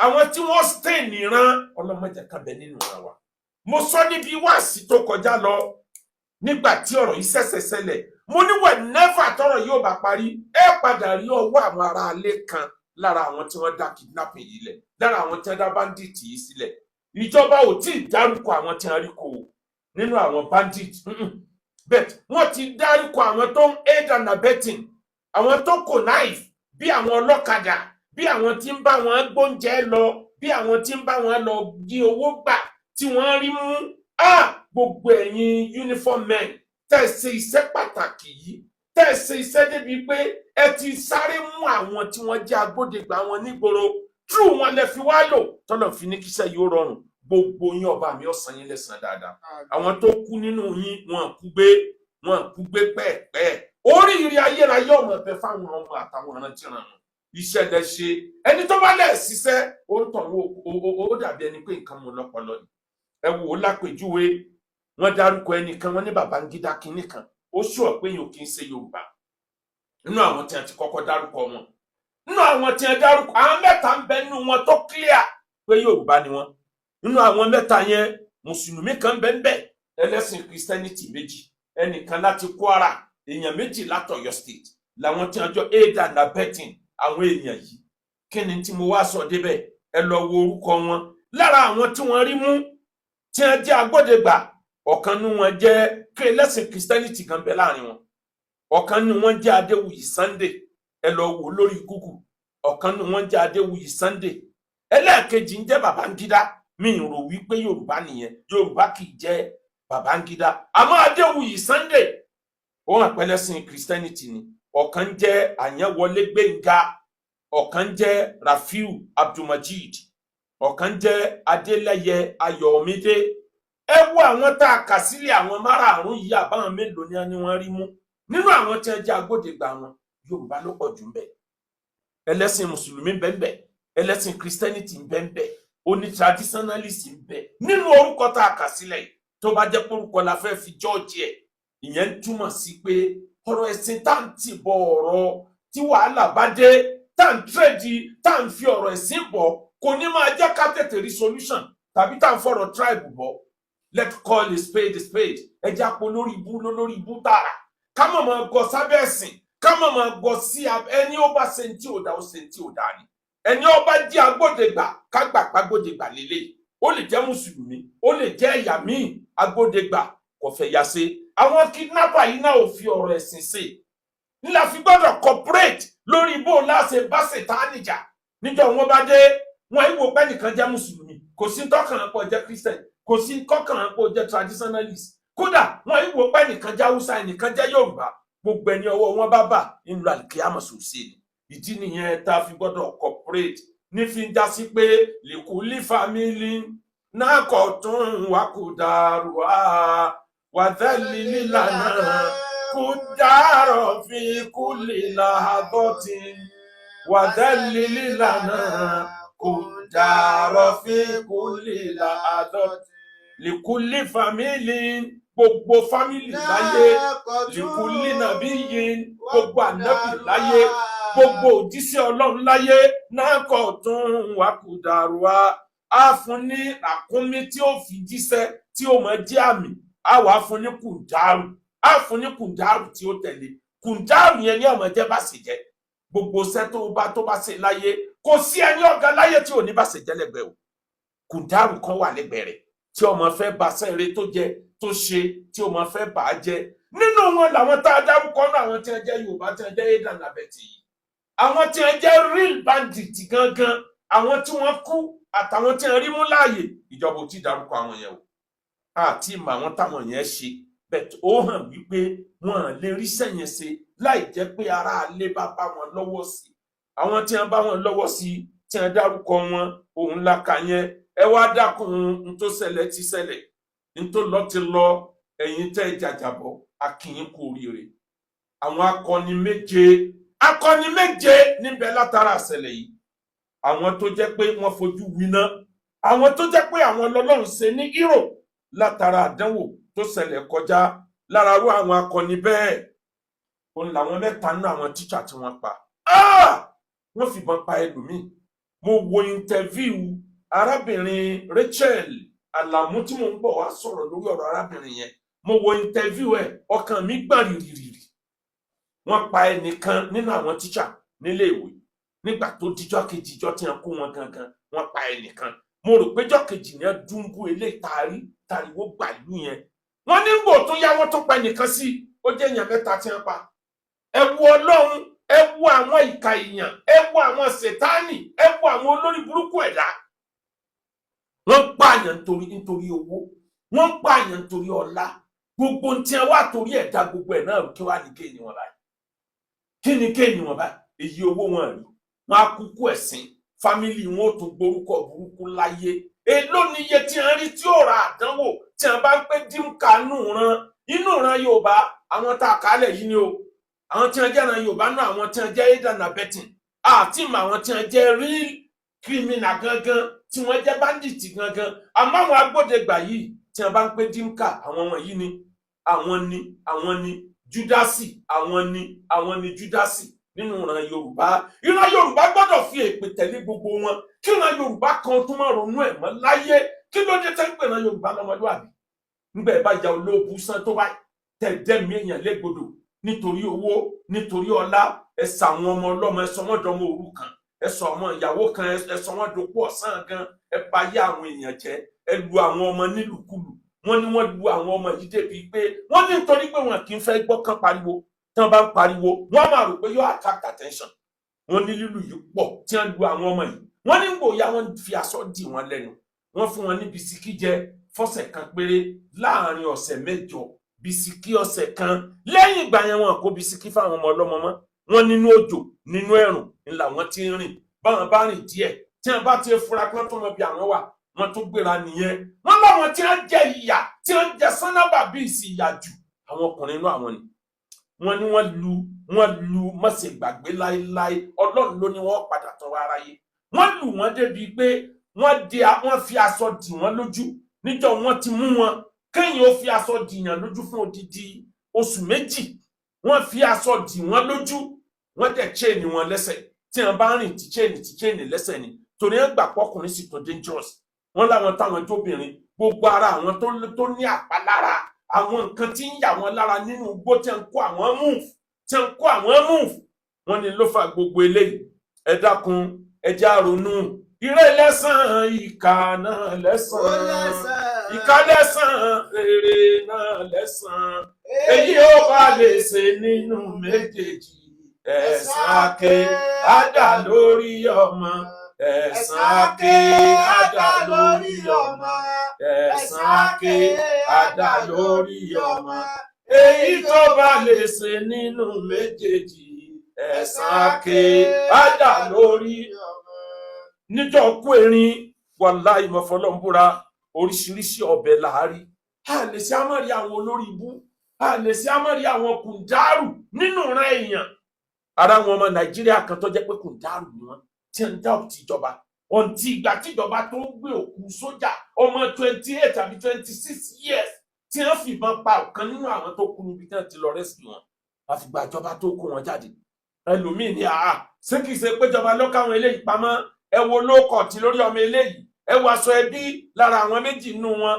àwọn tí wọ́n stay níran, ọlọ́mọdé kan bẹ nínú ìran wa. Mo sọ níbi wáàsí tó kọjá lọ nígbà tí ọ̀rọ̀ yìí ṣẹ̀ṣẹ̀ ṣẹlẹ̀. Mo ní whenever tọ́rọ̀ yóò bá parí, ẹ padà rí ọwọ́ àwọn ará ilé kan lára àwọn tí wọ́n dá kidnapping yìí lẹ̀, lára àwọn tí wọ́n dá bandit yìí sílẹ̀. Ìjọba ò tí ì dárúkọ àwọn tí wọ́n rí kó nínú àwọn bandit. But wọ́n ti dárúkọ àwọn tó ń aid and abetting, àwọn tó connive, bí àwọn ọlọ́kadà, bí àwọn tí ń bá wọn gbóúnjẹ lọ, bí àwọn tí ń bá wọn lọ jí owó gbà tí wọ́n rí mú. Gbogbo ẹ̀yin uniform men tẹ́ ṣe iṣẹ́ pàtàkì yìí, tẹ́ ṣe iṣẹ́ débi pé ẹ ti sáré mú àwọn tí wọ́n jẹ́ agbódegbà wọn nígboro. True wọn lẹ fi wá lò tọ́nà fi ní kíṣẹ́ yóò rọrùn. Gbogbo yín ọba mi ó san yín lẹ́san dáadáa. Àwọn tó kú nínú yín wọn kú gbé pẹ́ẹ̀pẹ́. Oríire ayérayé ọmọ ẹ̀bẹ̀ fáwọn ọmọ àtàwọn ọ̀ràntíran wọn. Iṣẹ́ lẹ ṣe. Ẹni tó bá lẹ̀ ṣiṣẹ́ ó tàn ó dàbí ẹni pé nǹkan mú lọ́pọlọ ni. Ẹ wò ó lápèjúwe, wọ́n dárúkọ ẹnìkan, wọ́n ní Babangida kinní kan, ó ṣùọ́ pé yóò kí ń ṣe Yorùbá. Nínú àwọn tí a ti kọ́kọ́ dárúkọ wọn, nínú àwọn tí a dárúkọ, àwọn mẹ́ta ń bẹ nínú wọn tó clear pé Yorùbá ni wọ́n. Nínú àwọn mẹ́ta yẹn, Mùsùlùmí kan bẹ ń bẹ, ẹlẹ́sìn Christianity méjì, ẹnìkan láti Kwara, èèyàn méjì láti Ọ̀yọ́ state, làwọn tí a jọ aid and abetting àwọn èèyàn yìí. Kí ni tí mo wá sọ débẹ̀? Ẹ lọ wo orúkọ wọn. Lára àwọn tí wọ́n rí mú tí a jẹ́ agbódegbà, ọ̀kan nínú wọn jẹ́ ẹlẹ́sìn Christianity kan bẹ láàrin wọn. Ọ̀kan nínú wọn jẹ́ Adéwuyì Sunday. Ẹ lọ wò lórí Google. Ọ̀kan nínú wọn jẹ́ Adéwuyì Sunday. Ẹlẹ́ẹ̀kejì ń jẹ́ Babangida. Mi rò wípé Yorùbá nìyẹn. Yorùbá kì í jẹ́ Babangida. Àmọ́ Adéwuyì Sunday, òun àpẹlẹ́sìn Christianity ni. Ọ̀kan jẹ́ Àyànwọlé Gbénga. Ọ̀kan jẹ́ Rafiu Abdulmajid. Ọ̀kan jẹ́ Adélẹ́yẹ Ayọ̀mídé. Ẹ wo àwọn tá a kà sílẹ̀ àwọn márààrún yìí, àbáwọn mélòó ni wọ́n rí mú. Nínú àwọn tí wọ́n jẹ́ agbódegbà wọn, Yorùbá ló pọ̀ jù ń bẹ. Ẹlẹ́sìn Mùsùlùmí ń bẹ ń bẹ, ẹlẹ́sìn Christianity ń bẹ ń bẹ, oní traditionalist ń bẹ. Nínú orúkọ tá a kà sílẹ̀ yìí, tó bá jẹ́ orúkọ la fẹ́ fi jọ́ọ̀jì ẹ̀, ìyẹn túmọ̀ sí pé ọ̀rọ̀ ẹ̀sìn tá ń tì bọ̀ ọ̀rọ̀ tí wàhálà bá dé, tá ń tírèdì, tá ń fi ọ̀rọ̀ ẹ̀sìn bọ̀, kò ní máa jẹ́ ká tètè rí solution, tàbí tá ń fọ̀rọ̀ tribe bọ̀. Let's call a spade a spade. Ẹ jẹ́ àpò lórí ibú tààrà. Ká mọ̀ máa gọ sábẹ́ ẹ̀sìn, ká mọ̀ máa gọ sí ẹni ó bá ṣe ní tí ò dá ó ṣe ní tí ò dá ni. Ẹni ó bá jẹ́ agbódegbà, ká gbà pa agbódegbà lélẹ̀. Ó lè jẹ́ Mùsùlùmí, ó lè jẹ́ ẹ̀yà míì, agbódegbà kò fẹ́ yà ṣe. Àwọn kidnapper yìí náà ò fi ọ̀rọ̀ ẹ̀sìn ṣe. ńlá fi gbọ́dọ̀ cooperate lórí bó láṣẹ bá Sátánì jà níjọ́ wọn bá dé wọn ìwò pẹ́ nìkan jẹ́ mùsùlùmí kò sí tọ́kàn pọ̀ jẹ́ Christian kò sí kọ́kàn pọ̀ jẹ́ traditionalist kódà wọn ìwò pẹ́ nìkan jẹ́ Hausa nìkan jẹ́ Yorùbá gbogbo ẹni ọwọ́ wọn bá bà nínú àlìkíyàmọ̀ sòsè ni ìdí nìyẹn tá a fi gbọ́dọ̀ cooperate nífi já sí pé lìkúlì fámìlì náà kọ̀ tún wà kó dàrú wàdẹ́lì nílànà kó dàrọ̀ fi kúlì làhàbọ̀tì wàdẹ́lì nílànà kó dàrọ̀ fi kúlì làhàbọ̀tì lìkúlì fámìlì gbogbo fámìlì láyé lìkúlì nàbí yìí gbogbo ànábì láyé gbogbo òjíṣẹ́ Ọlọ́run láyé náà kọ̀ tún wà kó dàrú á fún ní àkúnmí tí ó fi jíṣẹ́ tí ó mọ jẹ́ àmì á wà fún ní kùndàrú á fún ní kùndàrú tí ó tẹ̀lé kùndàrú yẹn ní ọmọ jẹ́ bá ṣe jẹ́ gbogbo iṣẹ́ tó bá ṣe láyé kò sí ẹni ọ̀gá láyé tí ò ní bá ṣe jẹ́ lẹ́gbẹ̀ẹ́ o kùndàrú kan wà lẹ́gbẹ̀ẹ́ rẹ̀ tí ọmọ fẹ́ bá sẹ́rẹ̀ tó jẹ tó ṣe tí ọmọ fẹ́ bà á jẹ́ nínú wọn làwọn tá a dárúkọ náà àwọn tí wọ́n jẹ́ Yorùbá tí wọ́n jẹ́ Aidan Abẹ́tì yìí àwọn tí wọ́n jẹ́ real bandit gangan àwọn tí wọ́n kú àtàwọn tí wọ́n rí mú láàyè ìjọba ò tí dárúkọ àwọn yẹn o àti ìmọ̀ àwọn táwọn yẹn ṣe bẹ́ẹ̀ ó hàn wípé wọn lè rí sẹ́yìn ṣe láì jẹ́ pé ará alé bá bá wọn lọ́wọ́ sí àwọn tí wọ́n bá wọn lọ́wọ́ sí tí wọ́n dárúkọ wọn òun láka yẹn ẹ wá dákun n tó ṣẹlẹ̀ ti ṣẹlẹ̀ n tó lọ ti lọ ẹ̀yin tẹ́ jàjàbọ̀ akínyìn kú oríire àwọn akọni méje níbẹ̀ látara àṣẹlẹ̀ yìí àwọn tó jẹ́ pé wọ́n fojú winá àwọn tó jẹ́ pé àwọn lọ́lọ́run ṣe ní hero látara àdánwò tó ṣẹlẹ̀ kọjá lára rú àwọn akọni bẹ́ẹ̀ òun làwọn mẹ́ta nínú àwọn tíṣà tí wọ́n pa wọ́n fìbọn pa ẹlòmíì mo wo interview arábìnrin Rachel Alamu tí mo ń bọ̀ wá sọ̀rọ̀ lórí ọ̀rọ̀ arábìnrin yẹn mo wo interview ẹ̀ ọkàn mi gbọ̀n rìrìrì wọ́n pa ẹnìkan nínú àwọn tíṣà nílé ìwé nígbà tó dijọ́ kejì ìjọ tí wọ́n kó wọn gangan wọ́n pa ẹnìkan mo rò pé jọ́ kejì yẹn dúnbú eléyìí tariwo gbàlú yẹn wọ́n ní gbò tó yá wọ́n tó pa ẹnìkan sí ó jẹ́ èèyàn mẹ́ta tí wọ́n pa ẹ wo Ọlọ́run ẹ wo àwọn ìka èèyàn ẹ wo àwọn Sátánì ẹ wo àwọn olórí burúkú ẹ̀dá wọ́n pààyàn nítorí owó wọ́n pààyàn nítorí ọlá gbogbo tí wọ́n wá torí ẹ̀dá gbogbo ẹ̀ náà kí wá ní kéènì wọn báyìí kí ni kéènì wọn báyìí èyí owó wọn rí wọn á kúkú ẹ̀sìn fámìlì wọn ò tún gborúkọ burúkú láyé èló ni iye tí wọ́n rí tí ó ra àdánwò tí wọ́n bá ń pé dínkà inú ìran Yorùbá àwọn tá a kálẹ̀ yìí ni o àwọn tí wọ́n jẹ́ ìran Yorùbá náà àwọn tí wọ́n jẹ́ Aidan Abẹ́tì àti ìmọ̀ àwọn tí wọ́n jẹ́ real criminal gangan tí wọ́n jẹ́ bandit gangan àmọ́ àwọn agbódegbà yìí tí wọ́n bá ń pé dínkà àwọn wọ̀nyí ni àwọn ni Júdásì àwọn ni Júdásì nínú ìran Yorùbá gbọ́dọ̀ fi èpè tẹ̀lé gbogbo wọn kí ìran Yorùbá kan tún máa ronú ẹ̀ mọ́ láyé kí ló dé tẹ́ ń pè ìran Yorùbá lọ́mọlúwàbí nígbà ẹ̀ bá ya olóòbù sán tó báyìí tẹ̀dẹ́mí èèyàn légbodò nítorí owó nítorí ọlá ẹ sọ àwọn ọmọ ọlọ́mọ ẹ sọ wọ́n dọmọ òrukàn ẹ sọ ọmọ ìyàwó kan ẹ sọ wọ́n dopò ọ̀sán gan ẹ bá yá àwọn èèyàn jẹ ẹ lu àwọn ọmọ nílùkulù wọ́n ní wọ́n lu àwọn ọmọ yìí débi pé wọ́n ní nítorí pé wọn kì í fẹ́ gbọ́ kán pariwo tí wọ́n bá ń pariwo wọ́n máa rò pé yóò attract attention wọ́n ní lílù yìí pọ̀ tí wọ́n lu àwọn ọmọ yìí wọ́n ní gbòòyà wọ́n fi aṣọ dì wọ́n lẹ́nu wọ́n fún wọn ní bisikí jẹ fọ́sẹ̀ kan péré láàrin ọ̀sẹ̀ mẹ́jọ bisikí ọ̀sẹ̀ kan lẹ́yìn ìgbà yẹn wọn kò bisikí fáwọn ọmọ ọlọ́mọ mọ́ wọ́n nínú òjò nínú ẹ̀rùn ńlá wọn ti ń rìn báwọn bá rìn díẹ̀ tí wọ́n bá ti fura kí wọ́n tó mọ bí àwọn wà wọ́n tún gbéra nìyẹn wọ́n láwọn tí wọ́n jẹ ìyà tí wọ́n jẹ sánábà bí ìsì ìyà jù àwọn ọkùnrin inú àwọn ni wọ́n ní wọ́n lu mọ̀sẹ̀ gbàgbé láéláé Ọlọ́run ló ní wọ́n padà tán wá aráyé wọ́n lù wọ́n débi pé wọ́n fi aṣọ dì wọ́n lójú níjọ́ wọ́n ti mú wọn kéèyàn ó fi aṣọ dìyàn lójú fún odidi oṣù méjì wọ́n fi aṣọ dì wọ́n lójú wọ́n dẹ̀ chain wọn lẹ́sẹ̀ tí wọ́n bá rìn tí chain lẹ́sẹ̀ ni torí ẹ̀ gbà pọ́kùnrin sì tó dangerous wọ́n láwọn táwọn jóbìnrin gbogbo ara àwọn tó ní àpalára àwọn nǹkan tí ń yà wọ́n lára nínú igbó tí ń kó àwọn move wọ́n ní ló fa gbogbo eléyìí ẹ dákun ẹ já ronú ire lẹ́san ìkà náà lẹ́san ìkà lẹ́san rere náà lẹ́san èyí ó bá lè ṣe nínú méjèèjì ẹ̀san àké àdá lórí ọmọ ẹ̀san àké àdá lórí ọmọ ẹ̀san àké àdá lórí ọmọ èyí tó bá lè ṣe nínú méjèèjì ẹ̀san àké àdá lórí ọmọ. níjọ́ kú erin wàláhì ìmọ̀fọ́lọ́mbúra oríṣiríṣi ọbẹ̀ làárí a lè ṣe àmọ́rí àwọn olórí ibú a lè ṣe àmọ́rí àwọn kùndàrú nínú ìran èèyàn ara àwọn ọmọ nàìjíríà kan tó jẹ́ pé kùndàrú ni wọ́n tí ń dá òtí ìjọba ọ̀ǹtí ìgbà tíjọba tó ń gbé òkú sójà ọmọ 28 tàbí 26 years tí wọ́n fìbọn pa ọ̀kan nínú àwọn tó kú níbi tí wọ́n ti lọ rẹ́sìkì wọn àfìgbà ìjọba tó kó wọn jáde ẹlòmíín ní àá ṣé kìí ṣe péjọba ló káwọn eléyìí pamọ́ ẹ wo lóòkọ̀tì lórí ọmọ eléyìí ẹ wo aṣọ ẹbí lára àwọn méjì nínú wọn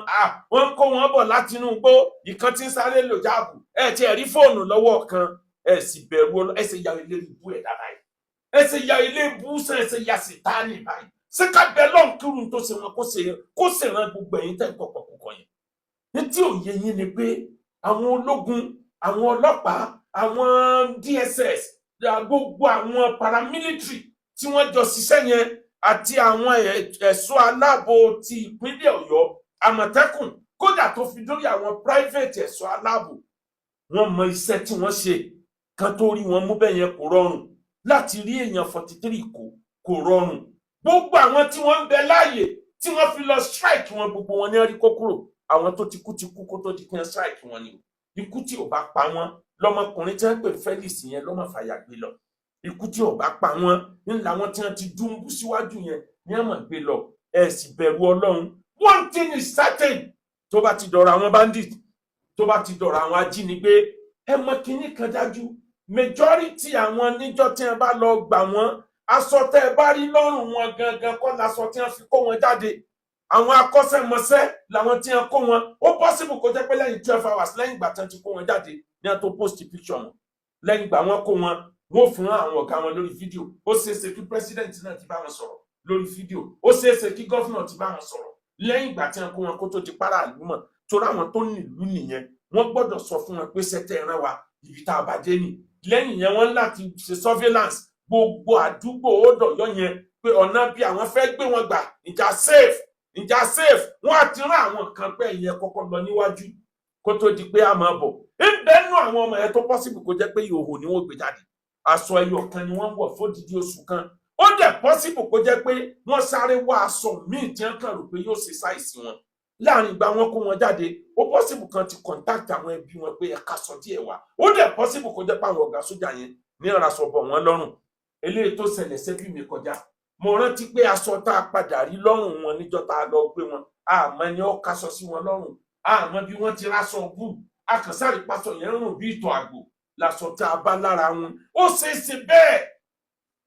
wọ́n ń kó wọn bọ̀ láti inú igbó ìkan tí ń sáré lò jáàbù ẹ ti rí fóònù lọ́wọ́ kan ẹ sì bẹ̀rù ẹ ṣe ya ilé ibú ẹ dára yìí ẹ ṣe ya ilé ibú sàn ẹ ṣe ya sìtáàní báyìí ṣé ká bẹ lọ́n kírun tó ṣe wọn kó ṣe ran gbogbo ẹ̀yin tẹ̀ kọ̀kọ̀kọ̀ yẹn ní tí òye yín ni pé àwọn ológun àwọn ọlọ́pàá àwọn DSS gbogbo àwọn paramilitary tí wọ́n jọ ṣiṣẹ́ yẹn àti àwọn ẹ̀ṣọ́ aláàbò ti ìpínlẹ̀ Ọ̀yọ́ Àmọ̀tẹ́kùn kódà tó fi dórí àwọn private ẹ̀ṣọ́ aláàbò wọ́n mọ iṣẹ́ tí wọ́n ṣe kan tó rí wọn mú bẹ́ẹ̀ yẹn kò rọrùn láti rí èèyàn 43 kò rọrùn gbogbo àwọn tí wọ́n ń bẹ láàyè tí wọ́n fi lọ strike wọn gbogbo wọn ní rí kó kúrò àwọn tó ti kú kó tó di kí wọ́n strike wọn ni ikú tí ò bá pa wọn lọmọkùnrin tí wọ́n pè Felix yẹn lọ́mọ fàyà gbé lọ ikú tí ò bá pa wọn ńlá wọn tí wọ́n ti dúnbú síwájú yẹn ní àmọ́ gbé lọ ẹ sì bẹ̀rù Ọlọ́run. One thing is certain tó bá ti dọ̀rọ̀ àwọn bandit tó bá ti dọ̀rọ̀ àwọn ajínigbé ẹ mọ kinní kan dájú majority àwọn níjọ́ tí wọ́n bá lọ gbà wọ́n aṣọ tẹ́ ẹ bá rí lọ́rùn wọn gangan kọ́ láṣọ tí wọ́n fi kó wọn jáde àwọn akọ́ṣẹ́mọṣẹ́ làwọn tí wọ́n kó wọn ó possible kó jẹ́ pé lẹ́yìn 12 hours lẹ́yìn ìgbà tí wọ́n ti kó wọn jáde ní wọ́n tó post picture wọn lẹ́yìn ìgbà wọ́n kó wọn wọ́n fún àwọn ọ̀gá wọn lórí fídíò ó ṣeéṣe kí president náà ti bá wọn sọ̀rọ̀ lórí fídíò ó ṣeéṣe kí gọ́fìnà ti bá wọn sọ̀rọ̀ lẹ́yìn ìgbà tí wọ́n kó wọn kó tó di para àlùmọ̀ torí àwọn tó nílùú nìyẹn wọ́n gbọ́dọ̀ sọ fún wọn pé sẹ́tẹ̀ ẹran wa ibi tá a bá dé nì lẹ́yìn yẹn wọ́n láti ṣe surveillance gbogbo àdúgbò Ọ̀dọ̀yọ́ yẹn pé ọ̀nà bí àwọn fẹ́ gbé wọn gbà ìjà safe wọ́n á ti rán àwọn kan pé ìyẹn kọ́kọ́ lọ níwájú kó tó di pé a máa bọ̀ ìbẹ́nu àwọn ọmọ yẹn tó possible kó jẹ́ pé ìhòòhò ni wọ́n gbé jáde aṣọ ẹyọ kan ni wọ́n wọ̀ fódìdí oṣù kan ó dẹ̀ possible kó jẹ́ pé wọ́n sáré wá aṣọ míì tí wọ́n kàn rò pé yóò ṣe sáìsì wọn láàrin ìgbà wọn kó wọn jáde ó possible kan ti contact àwọn ẹbí wọn pé ẹ̀ka sọ díẹ̀ wá ó dẹ̀ possible kó jẹ́ pé àwọn ọ̀gá sójà yẹn ní ìrasọ bọ̀ wọ́n lọ́rùn eléyìí tó ṣẹlẹ̀ sẹ́bí mi kọjá mo rántí pé aṣọ tá a padà rí lọ́rùn wọn níjọ́ tá a lọ gbé wọn àmọ́ ẹni ó kaṣọ sí wọn lọ́rùn àmọ́ bí wọ́n ti ráṣọ bù akànsáre pásọ yẹn rùn bí ìtọ̀ àgbò láṣọ tá a bá lára wọn ó ṣeéṣe bẹ́ẹ̀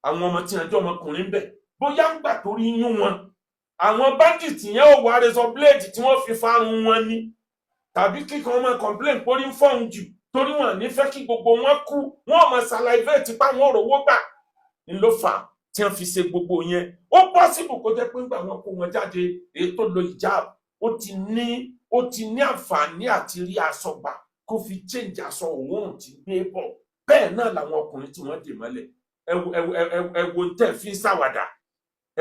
àwọn ọmọ tí àjọ ọmọkùnrin bẹ̀ bóyá ń gbà torí yún wọn àwọn bandit yẹn ò wá razor blade tí wọ́n fi farun wọn ní tàbí kíkan ọmọ complain pórí ń fọ́n jù torí wọn ní fẹ́ kí gbogbo wọn kú wọn máa salivate pa wọn rówó gbà ń ló fà tí wọ́n fi ṣe gbogbo yẹn ó possible kó jẹ́ pé ńgbà wọn kó wọn jáde èyí tó lo hijab ó ti ní àǹfààní àti rí aṣọ gbà kó fi change aṣọ òun ti gbé bọ̀ bẹ́ẹ̀ náà làwọn ọkùnrin tí wọ́n dè mọ́lẹ̀ ẹ wo ń tẹ̀ fi ń ṣàwàdà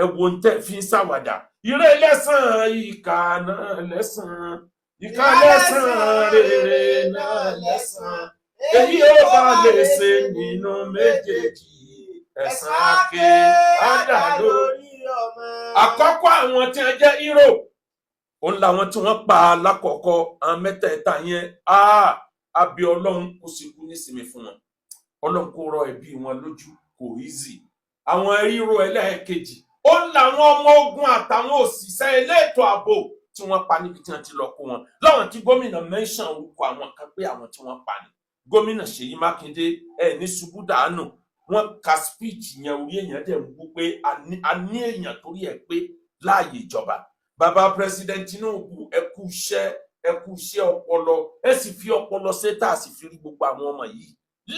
ẹ wo ń tẹ̀ fi ń ṣàwàdà ire lẹ́sàn ìkà náà lẹ́sàn ìkà lẹ́sàn rere náà lẹ́sàn èyí ó bá lè ṣe nínú méjèèjì ẹ̀san àké àdá lórí ọmọ. àkọ́kọ́ àwọn tí wọ́n jẹ́ hero òun làwọn tí wọ́n pa lákọ̀ọ́kọ́ àwọn mẹ́tẹ̀ẹ̀ta yẹn àbí Ọlọ́run kò sì kú nísìmí fún wọn Ọlọ́run kò rọ ẹbí wọn lójú kò easy. àwọn hero ẹlẹ́ẹ̀kejì ó làwọn ọmọ ogun àtàwọn òṣìṣẹ́ elétò ààbò tí wọ́n pa níbi tí wọ́n ti lọ kó wọn láwọn tí gómìnà mention orúkọ àwọn kan pé àwọn tí wọ́n pa ni gómìnà Ṣèyí Mákindé ní ṣubú dànù wọ́n ka speech yẹn orí èèyàn dẹ̀ ń wú pé a ní èèyàn torí ẹ̀ pé láàyè ìjọba bàbá president Tinubu ẹ kú iṣẹ́ ọpọlọ ẹ sì fi ọpọlọ ṣètà sì fi rí gbogbo àwọn ọmọ yìí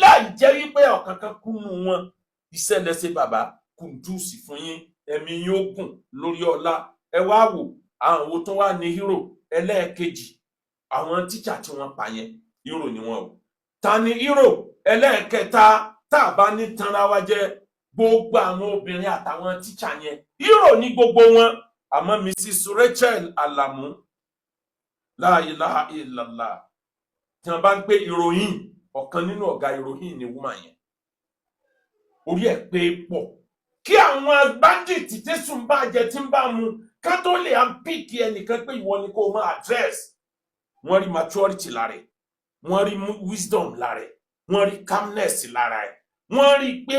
láì jẹ́ wípé ọ̀kankan kúnnú wọn iṣẹ́ lẹ́sẹ̀ bàbá kùndùsì fún yín ẹ̀mí yín ó gùn lórí ọlá ẹ wá wò àwọn owó tó wà ní hero ẹlẹ́ẹ̀kejì àwọn tíjà tí wọ́n pa yẹn hero ni wọn o. Ta ni hero ẹlẹ́ẹ̀kẹta tá a bá ní tanra wa jẹ gbogbo àwọn obìnrin àtàwọn tíṣà yẹn hero ní gbogbo wọn àmọ́ Mrs. Rachel Alamu la ilaha illallah tí wọ́n bá ń pè ìròyìn ọ̀kan nínú ọ̀gá ìròyìn ni woman yẹn orí ẹ̀ pé pọ̀ kí àwọn bandit tẹ̀sùn bá jẹ tí ń bá mu ká tó lè àmpíkì ẹnìkan pé ìwọ ni kò máa address wọ́n rí maturity lára ẹ̀ wọ́n rí wisdom lára ẹ̀ wọ́n rí calmness lára ẹ̀ wọ́n rí pé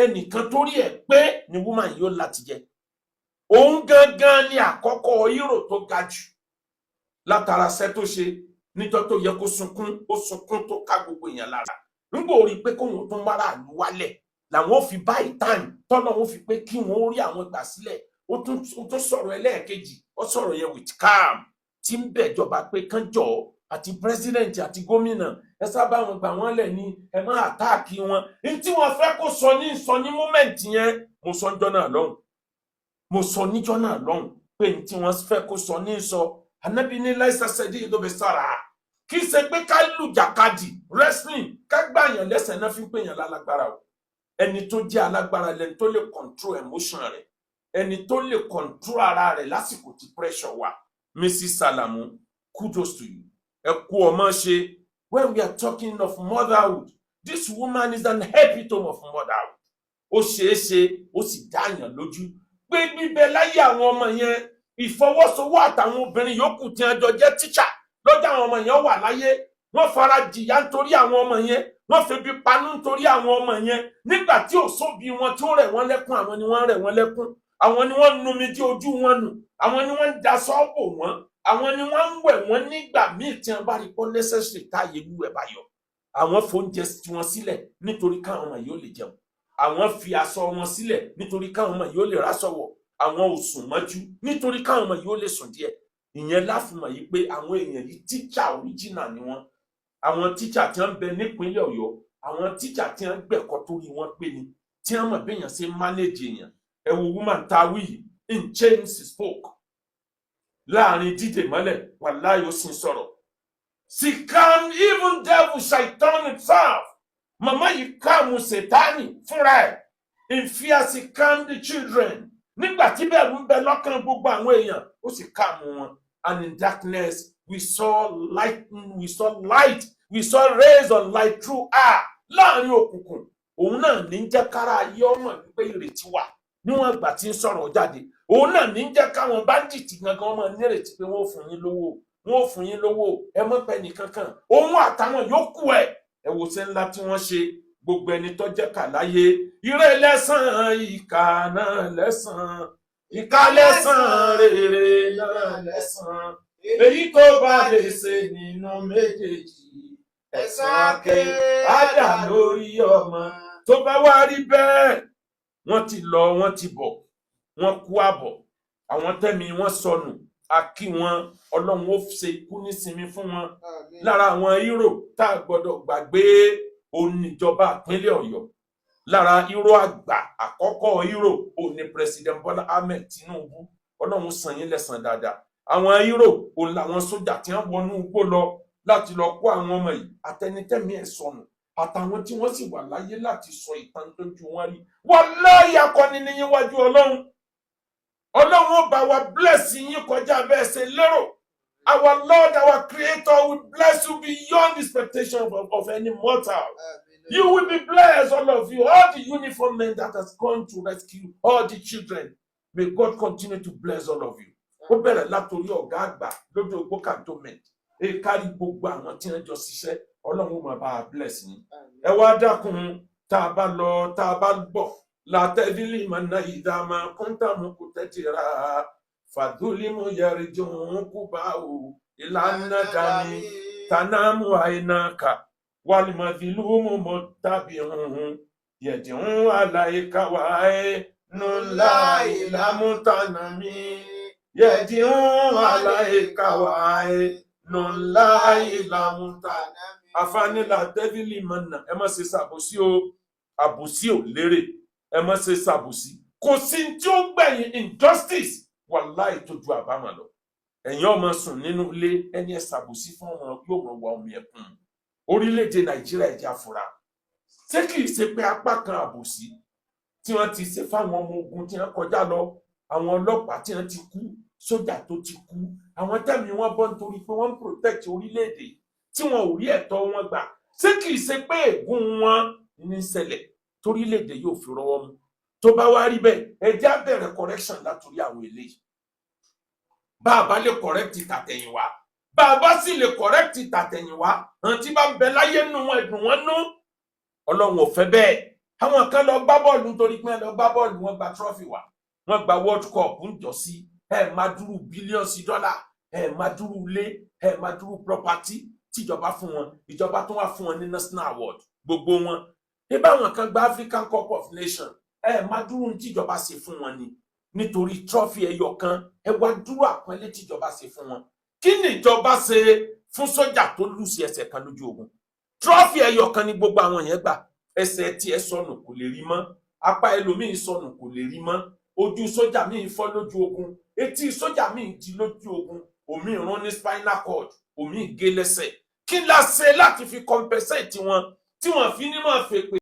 ẹnìkan tó rí ẹ̀ pé ni woman yóò láti jẹ òun gangan ni àkọ́kọ́ hero tó ga jù látara ṣẹ́ tó ṣe níjọ́ tó yẹ kó sunkún ó sunkún tó ká gbogbo èèyàn lára nígbà ó rí pé kóun tó mára lù wálẹ̀ làwọn ò fi báyìí tán tọ́nà wọn fi pé kí wọ́n rí àwọn gbà sílẹ̀ ó tún sọ̀rọ̀ ẹlẹ́ẹ̀kejì ó sọ̀rọ̀ yẹn with calm tí ń bẹ̀jọba pé kán jọ àti president àti gómìnà ẹ sábà wọn gbà wọ́n lẹ̀ ní ẹ má àtáàkì wọn ní tí wọ́n fẹ́ kó sọ ní moment yẹn mo sọ níjọ́ náà lọ́hùn pé ní tí wọ́n fẹ́ kó sọ ní sọ Ànábì ní láìsà sẹ́dí ìdóbe sára kì í ṣe pé ká lùjàkadì wrestling ká gbàyàn lẹ́sẹ̀ náà fi ń pèyàn lálágbára o ẹni tó jẹ́ alágbára lẹni tó lè control emotion rẹ̀ ẹni tó lè control ara rẹ̀ lásìkò tí pressure wà. Mrs. Alamu, kudos to you. Ẹ kú ọmọ ṣe. When we are talking of motherhood, this woman is an epitome of motherhood. Ó ṣeéṣe ó sì dáyàn lójú pé bíbẹ láyé àwọn ọmọ yẹn ìfọwọ́sowọ́ àtàwọn obìnrin yòókù tí wọ́n jọ jẹ́ tíṣà lọ́jọ́ àwọn ọmọ yẹn wà láyé wọ́n fara jìyà nítorí àwọn ọmọ yẹn wọ́n febi panú nítorí àwọn ọmọ yẹn nígbà tí ò sóbi wọn tí ó rẹ̀ wọ́n lẹ́kún àwọn ni wọ́n rẹ̀ wọ́n lẹ́kún àwọn ni wọ́n numi tí ojú wọn nù àwọn ni wọ́n ń da sọ́ọ̀bù wọn àwọn ni wọ́n ń wẹ̀ wọ́n nígbà míì tí wọ́n bá rí pọ́ necessary táyé lú ẹ̀ báyọ̀ àwọn fóúnjẹ wọn sílẹ̀ nítorí káwọn ọmọ yóò lè jẹun àwọn fi aṣọ wọn sílẹ̀ nítorí káwọn ọmọ yóò lè ráṣọ wọ̀ àwọn ò sùn mọ́jú nítorí káwọn ọmọ yóò lè sùn díẹ̀ ìyẹn láfùmọ̀ yìí pé àwọn èèyàn yìí tíṣà original ni wọ́n àwọn tíṣà tí wọ́n ń bẹ nípínlẹ̀ Ọ̀yọ́ àwọn tíṣà tí wọ́n gbẹ̀kọ́ torí wọ́n pé ni tí wọ́n mọ̀ béèyàn ṣe manage èèyàn ẹ wo woman tawi in chains spoke láàrin dídè mọ́lẹ̀ wàláhì ó sì ń sọ̀rọ̀ she calm even devil shaitan itself màmá yìí calm Sátánì fúnra ẹ̀ in fear she calm the children nígbà tí bẹ̀rù ń bẹ lọ́kàn gbogbo àwọn èèyàn ó sì calm wọn and in darkness we saw light we saw rays of light through her láàrin òkùnkùn òun náà ní jẹ́ kára ayé ọmọ wípé ìrètí wà níwọ̀n ìgbà tí ń sọ̀rọ̀ jáde òun náà ní jẹ́ káwọn báńdíìtì gangan ọmọ nírètí pé wọ́n ò fún yín lówó ẹ mọ́ pẹ́ nìkankan òun àtàwọn yòókù ẹ̀ ẹ wò ṣe ńlá tí wọ́n ṣe gbogbo ẹni tó jẹ́ kà láyé ire lẹ́san ìkà náà lẹ́san ìkà lẹ́san rere náà lẹ́san èyí tó bá lè ṣe nínú méjèèjì ẹ̀san ké ádà lórí ọmọ tó bá wá rí bẹ́ẹ̀ wọ́n ti lọ wọ́n ti bọ̀ wọ́n kú àbọ̀ àwọn tẹ́mi wọ́n sọnù a kí wọn Ọlọ́run ó ṣe ikú nísinmi fún wọn lára àwọn hero tá a gbọ́dọ̀ gbàgbé oníjọba ìpínlẹ̀ Ọ̀yọ́ lára hero àgbà àkọ́kọ́ hero òní president Bọ́lá Ahmed Tinubu Ọlọ́run san yín lẹ́san dáadáa àwọn hero òun làwọn sójà tí wọ́n wọnú igbó lọ láti lọ kó àwọn ọmọ yìí àtẹnitẹ́mi ẹ̀ sọnù àtàwọn tí wọ́n sì wà láyé láti sọ ìtàn tójú wọn rí wallahi akọni ní yín wájú Ọlọ́run ó bá wa bless yín kọjá bẹ́ẹ̀ ṣe lérò. Our Lord, our Creator will bless you beyond the expectation of any mortal. You will be blessed, all of you, all the uniform men that has gone to rescue all the children. May God continue to bless all of you. Ó bẹ̀rẹ̀ látòrí ọ̀gá àgbà lójú Ògbó cantonment. Kárí gbogbo àwọn tí wọ́n jọ ṣiṣẹ́, Ọlọ́run máa bá a bless yín. Ẹ wá dákun tá a bá lọ tá a bá bọ̀. La tadili manna idama kunta mukutatira fadhulimu yarjun kubau ilana dani tanamu ainaka wal madhilumu muttabi'un yad'un alayka wa nulla ilamu tanami yad'un alayka wa nulla ilamu tanami afani la tadili manna ẹ má ṣe ṣàbòsí o àbòsí ò lérè ẹ má ṣe ṣàbòsí kò sí tí ó gbẹ̀yìn injustice wàláì tó ju àbámọ̀ lọ ẹ̀yin ọmọ sùn nínú ilé ẹni ẹ ṣàbòsí fún ọmọ yóò mọ wà omi ẹ̀kún orílẹ̀-èdè Nàìjíríà ẹ̀já fura ṣé kìí ṣe pé apá kan àbòsí tí wọ́n ti ṣe fáwọn ọmọ ogun tí wọ́n kọjá lọ, àwọn ọlọ́pàá tí wọ́n ti kú, sójà tó ti kú, àwọn tẹ̀mí wọn bọ́ nítorí pé wọ́n ń protect orílẹ̀-èdè tí wọn ò rí ẹ̀tọ́ wọn gbà, ṣé kìí ṣe pé ègún wọn ní ṣẹlẹ̀ torílẹ̀-èdè yóò fi rọwọ́ mú? Tó bá wá rí bẹ́ẹ̀ ẹ jẹ́ á bẹ̀rẹ̀ correction látòrí àwọn eléyìí. Bá a bá lè correct tàtẹ̀yìnwá, bá a bá sì lè correct tàtẹ̀yìnwá, àwọn tí bá ń bẹ láyé nù wọn ẹ̀dùn wọn nú. Ọlọ́run ò fẹ́ bẹ́ẹ̀. Àwọn kan lọ gbá bọ́ọ̀lù nítorí pé lọ gbá bọ́ọ̀lù wọn gba trophy wá, wọn gba world cup ń jọ sí, máa dúró bílíọ̀nsì dọ́là, máa dúró ilé, máa dúró property tíjọba fún wọn, ìjọba tó wà fún wọn ní national award gbogbo wọn. Ibà àwọn kan gba African Cup of Nations, máa dúró ní tíjọba ṣe fún wọn ni nítorí trophy ẹyọ kan, wá dúró àpọ́nlé tíjọba ṣe fún wọn. Kí ni ìjọba ṣe fún sójà tó lù sí ẹsẹ̀ kan lójú ogun? Trophy ẹyọ kan ni gbogbo àwọn yẹn gbà. Ẹsẹ̀ tí ẹ sọnù kò lè rí mọ́, apá ẹlòmíín sọnù kò lè rí mọ́, ojú sójà míín fọ́ lójú ogun, etí sójà míín di lójú ogun, òmíín rún ní spinal cord, òmíín gé lẹ́sẹ̀. Kí la ṣe láti fi compensate wọn tí wọ́n fi ní máa fèpè